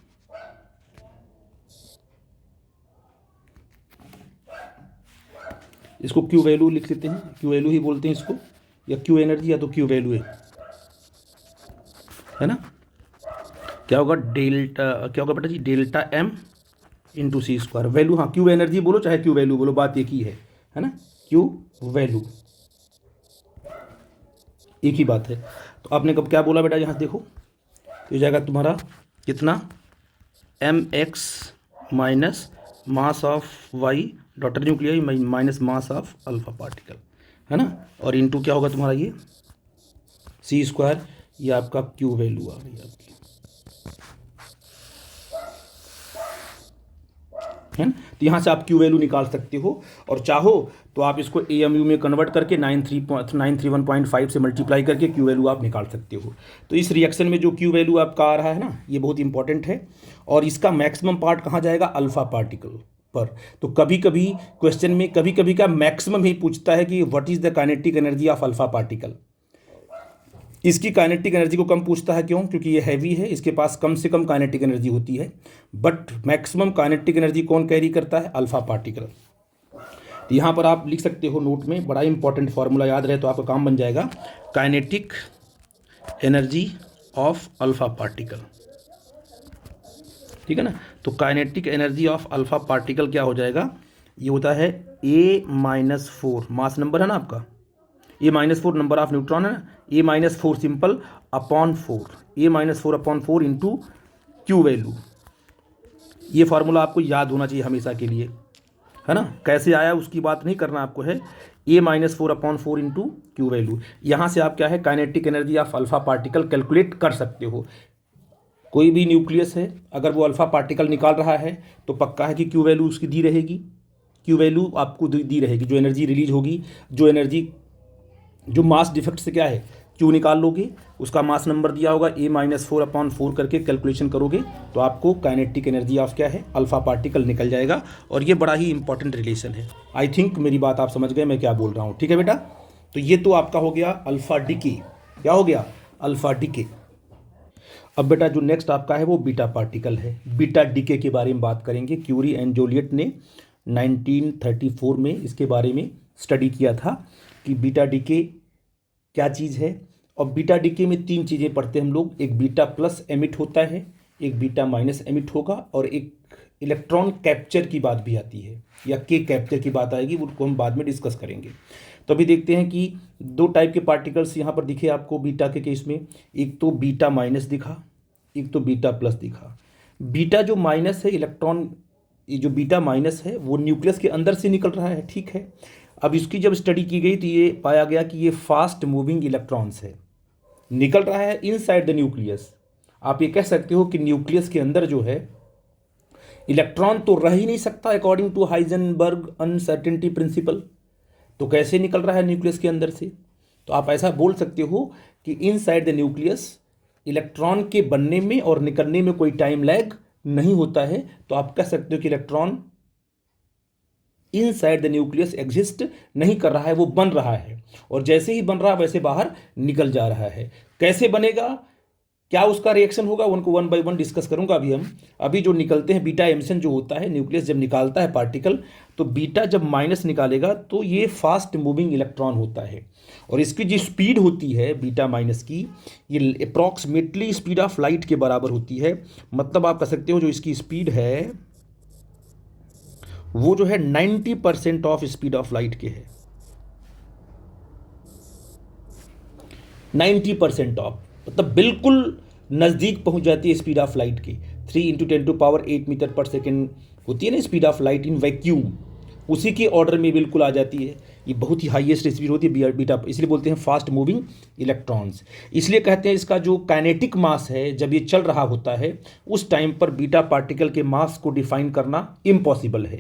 इसको क्यू वैल्यू लिख लेते हैं, क्यू वैल्यू ही बोलते हैं इसको, या क्यू एनर्जी या तो क्यू वैल्यू है ना। क्या होगा, डेल्टा क्या होगा बेटा जी, डेल्टा एम इंटू सी स्क्वायर। वैल्यू हाँ क्यू एनर्जी बोलो चाहे क्यू वैल्यू बोलो, बात एक ही है ना। क्यू वैल्यू, एक ही बात है। तो आपने कब क्या बोला बेटा, यहाँ देखो तो ये जाएगा तुम्हारा कितना, mx minus mass of Y daughter nuclear minus mass of alpha particle, है ना, और इनटू क्या होगा तुम्हारा ये सी स्क्वायर, ये आपका क्यू वैल्यू आ गई आपकी, है ना। तो यहाँ से आप क्यू वैल्यू निकाल सकते हो, और चाहो तो आप इसको AMU में कन्वर्ट करके 931.5 से मल्टीप्लाई करके क्यू वैल्यू आप निकाल सकते हो। तो इस रिएक्शन में जो क्यू वैल्यू आपका आ रहा है ना, ये बहुत इंपॉर्टेंट है, और इसका मैक्सिमम पार्ट कहाँ जाएगा, अल्फा पार्टिकल पर। तो कभी कभी क्वेश्चन में कभी कभी का मैक्सिमम ही पूछता है कि what is the kinetic energy of alpha particle. इसकी काइनेटिक एनर्जी को कम पूछता है, क्यों, क्योंकि ये हैवी है, इसके पास कम से कम काइनेटिक एनर्जी होती है, बट मैक्सिमम काइनेटिक एनर्जी कौन कैरी करता है, अल्फा पार्टिकल। तो यहाँ पर आप लिख सकते हो नोट में, बड़ा इंपॉर्टेंट फॉर्मूला याद रहे तो आपका काम बन जाएगा, kinetic energy of alpha particle, ठीक है ना। तो kinetic energy of alpha particle क्या हो जाएगा, ये होता है A-4, मास नंबर है ना आपका, A-4 नंबर ऑफ न्यूट्रॉन है ना, A-4 simple upon 4, A-4 upon 4 into Q value. ये फार्मूला आपको याद होना चाहिए हमेशा के लिए, है ना। कैसे आया उसकी बात नहीं करना आपको है, A-4 upon 4 into Q value. यहाँ से आप क्या है, kinetic energy of alpha particle calculate कर सकते हो। कोई भी न्यूक्लियस है, अगर वो अल्फा पार्टिकल निकाल रहा है तो पक्का है कि क्यू वैल्यू उसकी दी रहेगी, क्यू वैल्यू आपको दी रहेगी, जो एनर्जी रिलीज होगी, जो एनर्जी जो मास डिफेक्ट से क्या है क्यू निकाल लोगे, उसका मास नंबर दिया होगा A-4 अपॉन 4 करके कैलकुलेशन करोगे तो आपको काइनेटिक एनर्जी ऑफ क्या है, अल्फा पार्टिकल निकल जाएगा। और ये बड़ा ही इंपॉर्टेंट रिलेशन है। आई थिंक मेरी बात आप समझ गए मैं क्या बोल रहा हूँ, ठीक है बेटा। तो ये तो आपका हो गया अल्फा डीके, क्या हो गया, अल्फा डीके। अब बेटा जो नेक्स्ट आपका है वो बीटा पार्टिकल है। बीटा डीके के बारे में बात करेंगे। क्यूरी एंड जोलियट ने 1934 में इसके बारे में स्टडी किया था कि बीटा डीके क्या चीज़ है। और बीटा डीके में तीन चीज़ें पढ़ते हैं हम लोग, एक बीटा प्लस एमिट होता है, एक बीटा माइनस एमिट होगा, और एक इलेक्ट्रॉन कैप्चर की बात भी आती है, या के कैप्चर की बात आएगी, उसको हम बाद में डिस्कस करेंगे। तो अभी देखते हैं कि दो टाइप के पार्टिकल्स यहाँ पर दिखे आपको बीटा के केस में, एक तो बीटा माइनस दिखा, एक तो बीटा प्लस दिखा। बीटा जो माइनस है इलेक्ट्रॉन, ये जो बीटा माइनस है वो न्यूक्लियस के अंदर से निकल रहा है, ठीक है। अब इसकी जब स्टडी की गई तो ये पाया गया कि ये फास्ट मूविंग इलेक्ट्रॉन्स है, निकल रहा है इनसाइड द न्यूक्लियस। आप ये कह सकते हो कि न्यूक्लियस के अंदर जो है इलेक्ट्रॉन तो रह ही नहीं सकता according to Heisenberg uncertainty principle. तो कैसे निकल रहा है न्यूक्लियस के अंदर से, तो आप ऐसा बोल सकते हो कि इनसाइड द न्यूक्लियस इलेक्ट्रॉन के बनने में और निकलने में कोई टाइम लैग नहीं होता है। तो आप कह सकते हो कि electron inside the nucleus exist नहीं कर रहा है, वो बन रहा है, और जैसे ही बन रहा है वैसे बाहर निकल जा रहा है। कैसे बनेगा, क्या उसका रिएक्शन होगा, उनको वन बाय वन डिस्कस करूंगा अभी हम। अभी जो निकलते हैं बीटा एमिशन जो होता है, न्यूक्लियस जब निकालता है पार्टिकल, तो बीटा जब माइनस निकालेगा तो ये फास्ट मूविंग इलेक्ट्रॉन होता है, और इसकी जो स्पीड होती है बीटा माइनस की, ये अप्रॉक्सीमेटली स्पीड ऑफ लाइट के बराबर होती है। मतलब आप कह सकते हो जो इसकी स्पीड है वो जो है 90% ऑफ स्पीड ऑफ लाइट के है, 90% ऑफ, मतलब बिल्कुल नज़दीक पहुंच जाती है स्पीड ऑफ लाइट की। 3 × 10⁸ मीटर पर सेकेंड होती है ना speed of light in vacuum, उसी के ऑर्डर में बिल्कुल आ जाती है। ये बहुत ही हाईएस्ट स्पीड होती है बीटा, इसलिए बोलते हैं फास्ट मूविंग इलेक्ट्रॉन्स। इसलिए कहते हैं इसका जो काइनेटिक मास है जब ये चल रहा होता है उस टाइम पर बीटा पार्टिकल के मास को डिफाइन करना इम्पॉसिबल है,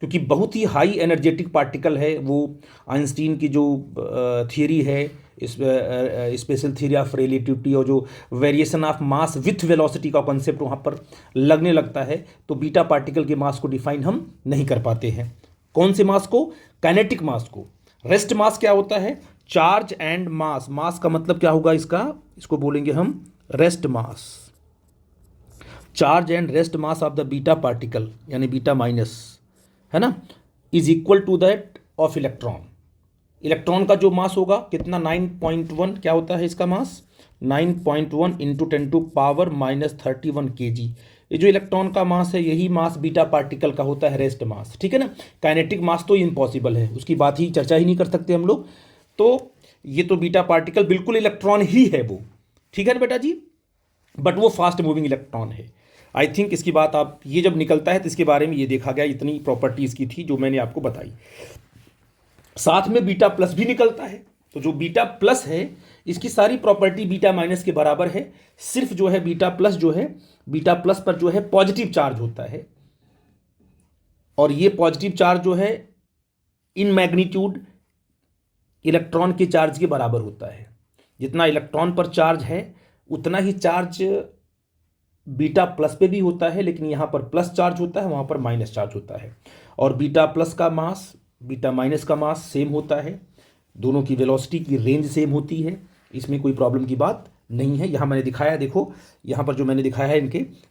क्योंकि बहुत ही हाई एनर्जेटिक पार्टिकल है वो। आइंस्टीन की जो थियरी है, स्पेशल थियरी ऑफ रिलेटिविटी, और जो variation of mass with velocity का कॉन्सेप्ट वहाँ पर लगने लगता है, तो बीटा पार्टिकल के मास को डिफाइन हम नहीं कर पाते हैं। कौन से मास को, काइनेटिक मास को। रेस्ट मास क्या होता है, चार्ज एंड मास। मास का मतलब क्या होगा इसका, इसको बोलेंगे हम rest mass. Charge and rest mass of the beta particle यानी बीटा माइनस, है ना, is equal to that of electron. Electron का जो मास होगा कितना, 9.1 क्या होता है इसका मास, 9.1 × 10⁻³ -31 kg। ये जो इलेक्ट्रॉन का मास है यही मास बीटा पार्टिकल का होता है, रेस्ट मास, ठीक है ना। काइनेटिक मास तो इम्पॉसिबल है, उसकी बात ही चर्चा ही नहीं कर सकते हम लोग। तो ये तो बीटा पार्टिकल बिल्कुल इलेक्ट्रॉन ही है वो, ठीक है ना बेटा जी, बट वो फास्ट मूविंग इलेक्ट्रॉन है। आई थिंक इसकी बात आप, ये जब निकलता है तो इसके बारे में ये देखा गया, इतनी प्रॉपर्टीज की थी जो मैंने आपको बताई। साथ में बीटा प्लस भी निकलता है, तो जो बीटा प्लस है इसकी सारी प्रॉपर्टी बीटा माइनस के बराबर है। सिर्फ जो है बीटा प्लस जो है, बीटा प्लस पर जो है पॉजिटिव चार्ज होता है, और ये पॉजिटिव चार्ज जो है इन मैग्नीट्यूड इलेक्ट्रॉन के चार्ज के बराबर होता है। जितना इलेक्ट्रॉन पर चार्ज है उतना ही चार्ज बीटा प्लस पे भी होता है, लेकिन यहाँ पर प्लस चार्ज होता है, वहाँ पर माइनस चार्ज होता है। और बीटा प्लस का मास बीटा माइनस का मास सेम होता है, दोनों की वेलोसिटी की रेंज सेम होती है, इसमें कोई प्रॉब्लम की बात नहीं है। यहाँ मैंने दिखाया, देखो यहाँ पर जो मैंने दिखाया है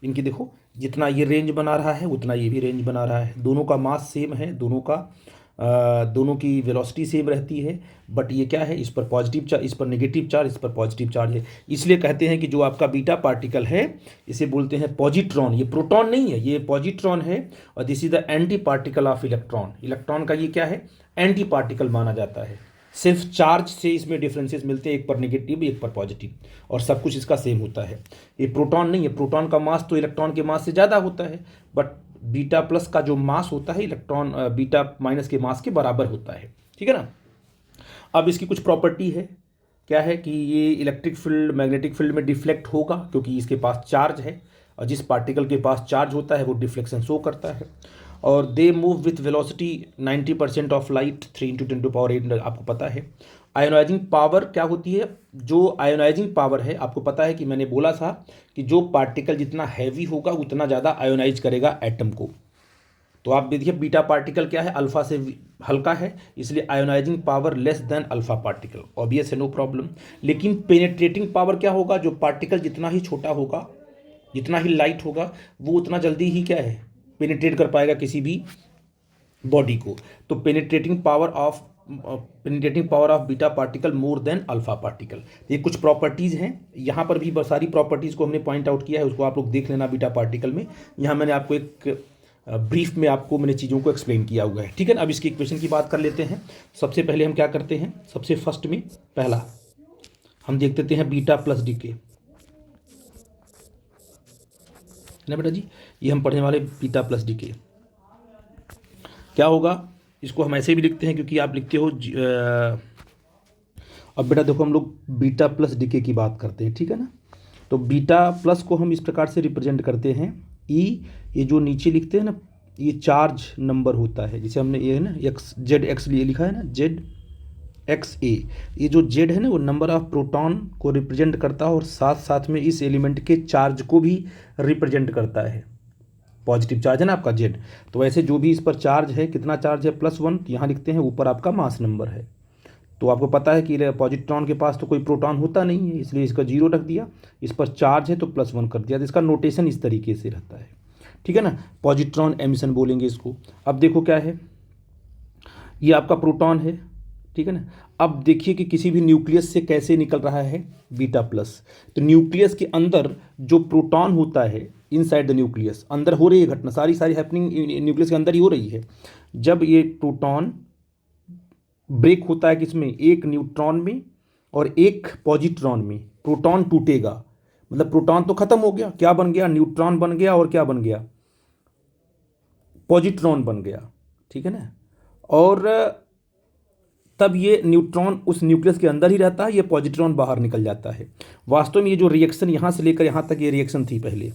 इनकी देखो, जितना ये रेंज बना रहा है उतना ये भी रेंज बना रहा है, दोनों का मास सेम है, दोनों की वेलोसिटी सेम रहती है। बट ये क्या है, इस पर पॉजिटिव चार्ज, इस पर नेगेटिव चार्ज, इस पर पॉजिटिव चार्ज है। इसलिए कहते हैं कि जो आपका बीटा पार्टिकल है इसे बोलते हैं पॉजिट्रॉन। ये प्रोटॉन नहीं है, ये पॉजिट्रॉन है, और this is the anti particle of electron. Electron का ये क्या है, एंटी पार्टिकल माना जाता है। सिर्फ चार्ज से इसमें डिफरेंसेस मिलते हैं, एक पर नेगेटिव एक पर पॉजिटिव, और सब कुछ इसका सेम होता है। ये प्रोटॉन नहीं है, प्रोटॉन का मास तो इलेक्ट्रॉन के मास से ज़्यादा होता है, बट बीटा प्लस का जो मास होता है इलेक्ट्रॉन बीटा माइनस के मास के बराबर होता है, ठीक है ना। अब इसकी कुछ प्रॉपर्टी है, क्या है कि ये इलेक्ट्रिक फील्ड मैग्नेटिक फील्ड में डिफ्लेक्ट होगा, क्योंकि इसके पास चार्ज है, और जिस पार्टिकल के पास चार्ज होता है वो डिफ्लेक्शन शो करता है। और they move with velocity 90% of light, 3 × 10⁸ आपको पता है। आयोनाइजिंग पावर क्या होती है, जो आयोनाइजिंग पावर है आपको पता है कि मैंने बोला था कि जो पार्टिकल जितना हैवी होगा उतना ज़्यादा आयोनाइज करेगा एटम को। तो आप देखिए बीटा पार्टिकल क्या है, अल्फा से हल्का है, इसलिए ionising power less than alpha particle, obvious है, नो प्रॉब्लम। लेकिन पेनेट्रेटिंग पावर क्या होगा, जो पार्टिकल जितना ही छोटा होगा, जितना ही लाइट होगा, वो उतना जल्दी ही क्या है, पेनिट्रेट कर पाएगा किसी भी बॉडी को। तो penetrating power of beta particle more than alpha particle. ये कुछ प्रॉपर्टीज़ हैं, यहाँ पर भी सारी प्रॉपर्टीज़ को हमने पॉइंट आउट किया है, उसको आप लोग देख लेना बीटा पार्टिकल में। यहाँ मैंने आपको एक ब्रीफ में आपको मैंने चीज़ों को एक्सप्लेन किया हुआ है, ठीक है ना। अब इसकी इक्वेशन की बात कर लेते हैं। सबसे पहले हम क्या करते हैं, सबसे फर्स्ट में पहला हम देख देते हैं बीटा प्लस डीके, ना बेटा जी, ये हम पढ़ने वाले बीटा प्लस डीके क्या होगा। इसको हम ऐसे भी लिखते हैं क्योंकि आप लिखते हो अब बेटा देखो हम लोग बीटा प्लस डीके की बात करते हैं, ठीक है ना। तो बीटा प्लस को हम इस प्रकार से रिप्रेजेंट करते हैं, ई, ये जो नीचे लिखते हैं ना, ये चार्ज नंबर होता है, जिसे हमने ये है ना एक्स जेड एक्स लिए लिखा है ना, जेड एक्स ए। ये जो जेड है ना वो नंबर ऑफ प्रोटॉन को रिप्रेजेंट करता है, और साथ साथ में इस एलिमेंट के चार्ज को भी रिप्रेजेंट करता है। पॉजिटिव चार्ज है ना आपका जेड, तो वैसे जो भी इस पर चार्ज है, कितना चार्ज है, +1, यहाँ लिखते हैं, ऊपर आपका मास नंबर है। तो आपको पता है कि पॉजिट्रॉन के पास तो कोई प्रोटॉन होता नहीं है, इसलिए इसका 0 रख दिया, इस पर चार्ज है तो +1 कर दिया। तो इसका नोटेशन इस तरीके से रहता है, ठीक है ना। पॉजिट्रॉन एमिशन बोलेंगे इसको। अब देखो क्या है, ये आपका प्रोटॉन है, ठीक है ना। अब देखिए कि किसी भी न्यूक्लियस से कैसे निकल रहा है बीटा प्लस। तो न्यूक्लियस के अंदर जो प्रोटॉन होता है, इनसाइड द न्यूक्लियस, अंदर हो रही है घटना, सारी हैपनिंग न्यूक्लियस के अंदर ही हो रही है। जब ये प्रोटॉन ब्रेक होता है किसमें, एक न्यूट्रॉन में और एक पॉजिट्रॉन में, प्रोटॉन टूटेगा, मतलब प्रोटॉन तो खत्म हो गया, क्या बन गया, न्यूट्रॉन बन गया, और क्या बन गया, पॉजिट्रॉन बन गया, ठीक है ना। और तब ये न्यूट्रॉन उस न्यूक्लियस के अंदर ही रहता है, ये पॉजिट्रॉन बाहर निकल जाता है। वास्तव में ये जो रिएक्शन यहाँ से लेकर यहाँ तक ये रिएक्शन थी पहले,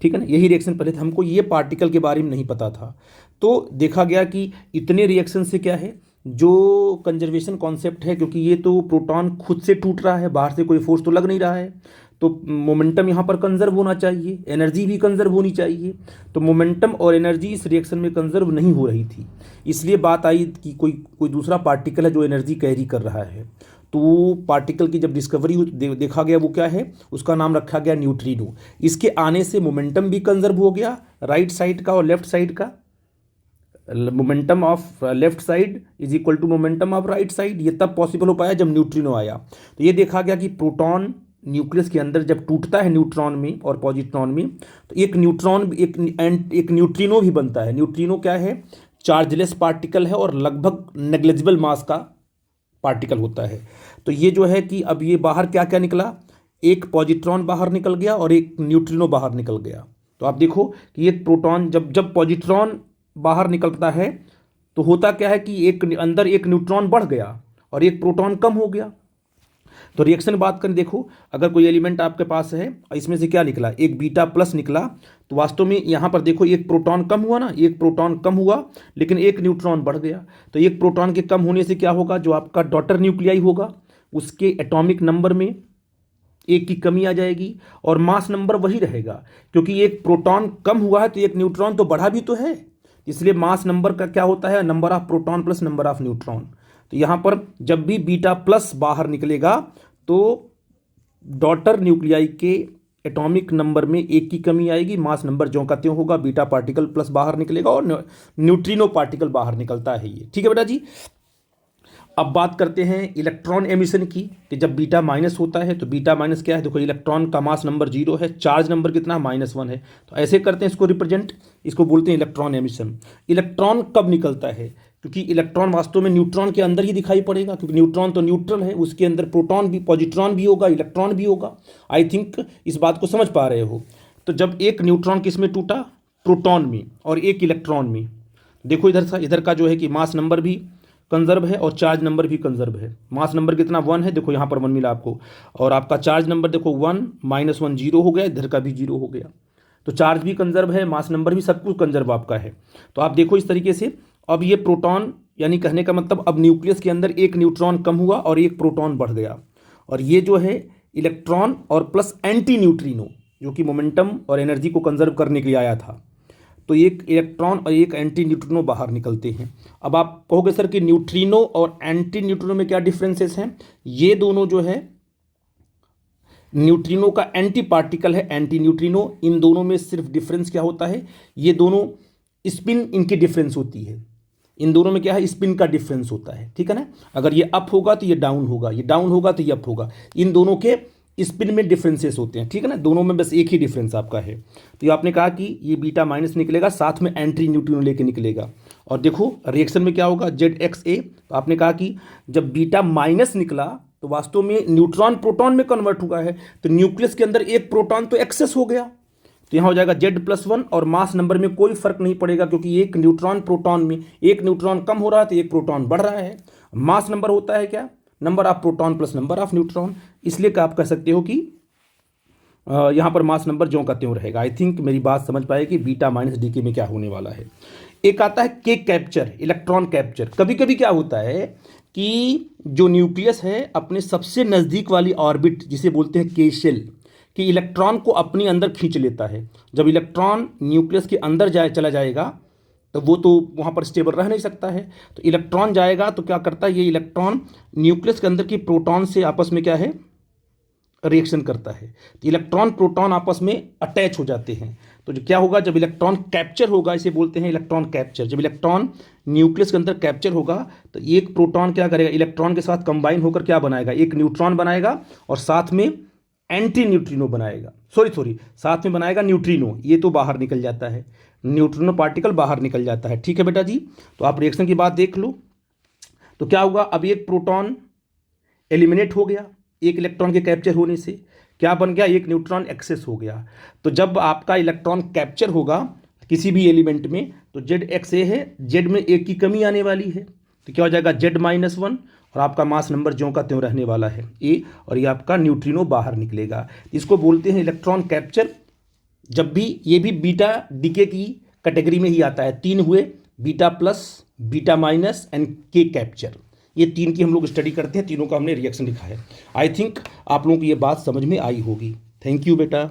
ठीक है ना, यही रिएक्शन पहले था, हमको ये पार्टिकल के बारे में नहीं पता था। तो देखा गया कि इतने रिएक्शन से क्या है, जो कंजर्वेशन कॉन्सेप्ट है, क्योंकि ये तो प्रोटॉन खुद से टूट रहा है, बाहर से कोई फोर्स तो लग नहीं रहा है, तो मोमेंटम यहाँ पर कंजर्व होना चाहिए, एनर्जी भी कंजर्व होनी चाहिए। तो मोमेंटम और एनर्जी इस रिएक्शन में कंजर्व नहीं हो रही थी, इसलिए बात आई कि कोई दूसरा पार्टिकल है जो एनर्जी कैरी कर रहा है। तो वो पार्टिकल की जब डिस्कवरी हुई, देखा गया वो क्या है, उसका नाम रखा गया न्यूट्रिनो। इसके आने से मोमेंटम भी कंजर्व हो गया, राइट साइड का और लेफ्ट साइड का। Momentum of left side is equal to momentum of right side, ये तब पॉसिबल हो पाया जब न्यूट्रिनो आया। तो ये देखा गया कि प्रोटॉन न्यूक्लियस के अंदर जब टूटता है न्यूट्रॉन में और पॉजिट्रॉन में, तो एक न्यूट्रॉन एक न्यूट्रिनो भी बनता है। न्यूट्रिनो क्या है? चार्जलेस पार्टिकल है और लगभग नेग्लिजिबल मास का पार्टिकल होता है। तो ये जो है कि अब ये बाहर क्या क्या निकला, एक पॉजिट्रॉन बाहर निकल गया और एक न्यूट्रिनो बाहर निकल गया। तो आप देखो कि एक प्रोटॉन जब जब पॉजिट्रॉन बाहर निकलता है तो होता क्या है कि एक अंदर एक न्यूट्रॉन बढ़ गया और एक प्रोटॉन कम हो गया। तो रिएक्शन बात करें, देखो अगर कोई एलिमेंट आपके पास है और इसमें से क्या निकला, एक बीटा प्लस निकला, तो वास्तव में यहाँ पर देखो एक प्रोटॉन कम हुआ ना, एक प्रोटॉन कम हुआ लेकिन एक न्यूट्रॉन बढ़ गया। तो एक प्रोटॉन के कम होने से क्या होगा, जो आपका डॉटर न्यूक्लियाई होगा उसके एटॉमिक नंबर में एक की कमी आ जाएगी और मास नंबर वही रहेगा, क्योंकि एक प्रोटॉन कम हुआ है तो एक न्यूट्रॉन तो बढ़ा भी तो है, इसलिए मास नंबर का क्या होता है, number of proton plus number of neutron. तो यहाँ पर जब भी बीटा प्लस बाहर निकलेगा तो डॉटर न्यूक्लियाई के एटॉमिक नंबर में एक की कमी आएगी, मास नंबर ज्यों का त्यों होगा, बीटा पार्टिकल प्लस बाहर निकलेगा और न्यूट्रिनो पार्टिकल बाहर निकलता है ये। ठीक है बेटा जी। अब बात करते हैं इलेक्ट्रॉन एमिशन की, कि जब बीटा माइनस होता है तो बीटा माइनस क्या है, देखो इलेक्ट्रॉन का मास नंबर 0 है, चार्ज नंबर कितना, -1 है। तो ऐसे करते हैं इसको रिप्रेजेंट, इसको बोलते हैं इलेक्ट्रॉन एमिशन। इलेक्ट्रॉन कब निकलता है, क्योंकि इलेक्ट्रॉन वास्तव में न्यूट्रॉन के अंदर ही दिखाई पड़ेगा, क्योंकि न्यूट्रॉन तो न्यूट्रल है, उसके अंदर प्रोटॉन भी, पॉजिट्रॉन भी होगा, इलेक्ट्रॉन भी होगा। आई थिंक इस बात को समझ पा रहे हो। तो जब एक न्यूट्रॉन किस में टूटा, प्रोटॉन में, और एक इलेक्ट्रॉन में, देखो इधर का जो है कि मास नंबर भी कंजर्व है और चार्ज नंबर भी कंजर्व है। मास नंबर कितना 1 है, देखो यहाँ पर 1 मिला आपको, और आपका चार्ज नंबर देखो 1 -1 0 हो गया, इधर का भी 0 हो गया। तो चार्ज भी कंजर्व है, मास नंबर भी, सब कुछ कंजर्व आपका है। तो आप देखो इस तरीके से, अब ये प्रोटॉन, यानी कहने का मतलब अब न्यूक्लियस के अंदर एक न्यूट्रॉन कम हुआ और एक प्रोटॉन बढ़ गया, और ये जो है इलेक्ट्रॉन और प्लस एंटी न्यूट्रिनो, जो कि मोमेंटम और एनर्जी को कंजर्व करने के लिए आया था। तो एक इलेक्ट्रॉन और एक एंटी न्यूट्रिनो बाहर निकलते हैं। अब आप कहोगे सर कि न्यूट्रिनो और एंटी न्यूट्रिनो में क्या डिफरेंसेस हैं, ये दोनों जो है न्यूट्रिनो का एंटी पार्टिकल है, एंटी न्यूट्रिनो, इन दोनों में सिर्फ डिफरेंस क्या होता है, ये दोनों स्पिन इनकी डिफरेंस होती है, इन दोनों में क्या है, स्पिन का डिफरेंस होता है। ठीक है ना, अगर ये अप होगा तो ये डाउन होगा, ये डाउन होगा तो ये अप होगा, इन दोनों के स्पिन में डिफरेंसेस होते हैं। ठीक है ना, दोनों में बस एक ही डिफरेंस आपका है। तो ये आपने कहा कि ये बीटा माइनस निकलेगा, साथ में एंटी न्यूट्रिनो लेके निकलेगा, और देखो रिएक्शन में क्या होगा, ZXA। तो आपने कहा कि जब बीटा माइनस निकला तो वास्तव में न्यूट्रॉन प्रोटॉन में कन्वर्ट हुआ है, तो न्यूक्लियस के अंदर एक प्रोटॉन तो एक्सेस हो गया, तो यहाँ हो जाएगा Z+1, और मास नंबर में कोई फर्क नहीं पड़ेगा, क्योंकि एक न्यूट्रॉन प्रोटॉन में एक न्यूट्रॉन कम हो रहा है तो एक प्रोटॉन बढ़ रहा है। मास नंबर होता है क्या, number of proton plus number of neutron, इसलिए आप कह सकते हो कि यहाँ पर मास नंबर ज्यों का त्यों रहेगा। आई थिंक मेरी बात समझ पाए कि बीटा माइनस डीके में क्या होने वाला है। एक आता है के कैप्चर, इलेक्ट्रॉन कैप्चर। कभी कभी क्या होता है कि जो न्यूक्लियस है अपने सबसे नज़दीक वाली ऑर्बिट, जिसे बोलते हैं के शेल, कि इलेक्ट्रॉन को अपने अंदर खींच लेता है। जब इलेक्ट्रॉन न्यूक्लियस के अंदर चला जाएगा तो वो तो वहाँ पर स्टेबल रह नहीं सकता है, तो इलेक्ट्रॉन जाएगा तो क्या करता है, ये इलेक्ट्रॉन न्यूक्लियस के अंदर की प्रोटॉन से आपस में क्या है, रिएक्शन करता है। तो इलेक्ट्रॉन प्रोटॉन आपस में अटैच हो जाते हैं। तो जो क्या होगा, जब इलेक्ट्रॉन कैप्चर होगा, इसे बोलते हैं इलेक्ट्रॉन कैप्चर। जब इलेक्ट्रॉन न्यूक्लियस के अंदर कैप्चर होगा तो एक प्रोटॉन क्या करेगा, इलेक्ट्रॉन के साथ कंबाइन होकर क्या बनाएगा, एक न्यूट्रॉन बनाएगा और साथ में एंटी न्यूट्रिनो बनाएगा, साथ में बनाएगा न्यूट्रिनो, ये तो बाहर निकल जाता है, न्यूट्रिनो पार्टिकल बाहर निकल जाता है। ठीक है बेटा जी। तो आप रिएक्शन की बात देख लो, तो क्या होगा, अब एक प्रोटॉन एलिमिनेट हो गया, एक इलेक्ट्रॉन के कैप्चर होने से क्या बन गया, एक न्यूट्रॉन एक्सेस हो गया। तो जब आपका इलेक्ट्रॉन कैप्चर होगा किसी भी एलिमेंट में तो ZXA है, Z में एक की कमी आने वाली है, तो क्या हो जाएगा Z-1, और आपका मास नंबर ज्यों का त्यों रहने वाला है A, और ये आपका न्यूट्रिनो बाहर निकलेगा। इसको बोलते हैं इलेक्ट्रॉन कैप्चर। जब भी ये भी बीटा डीके की कैटेगरी में ही आता है, 3 हुए, beta plus, beta minus and के कैप्चर, ये 3 की हम लोग स्टडी करते हैं, तीनों का हमने रिएक्शन लिखा है। आई थिंक आप लोगों को ये बात समझ में आई होगी। थैंक यू बेटा।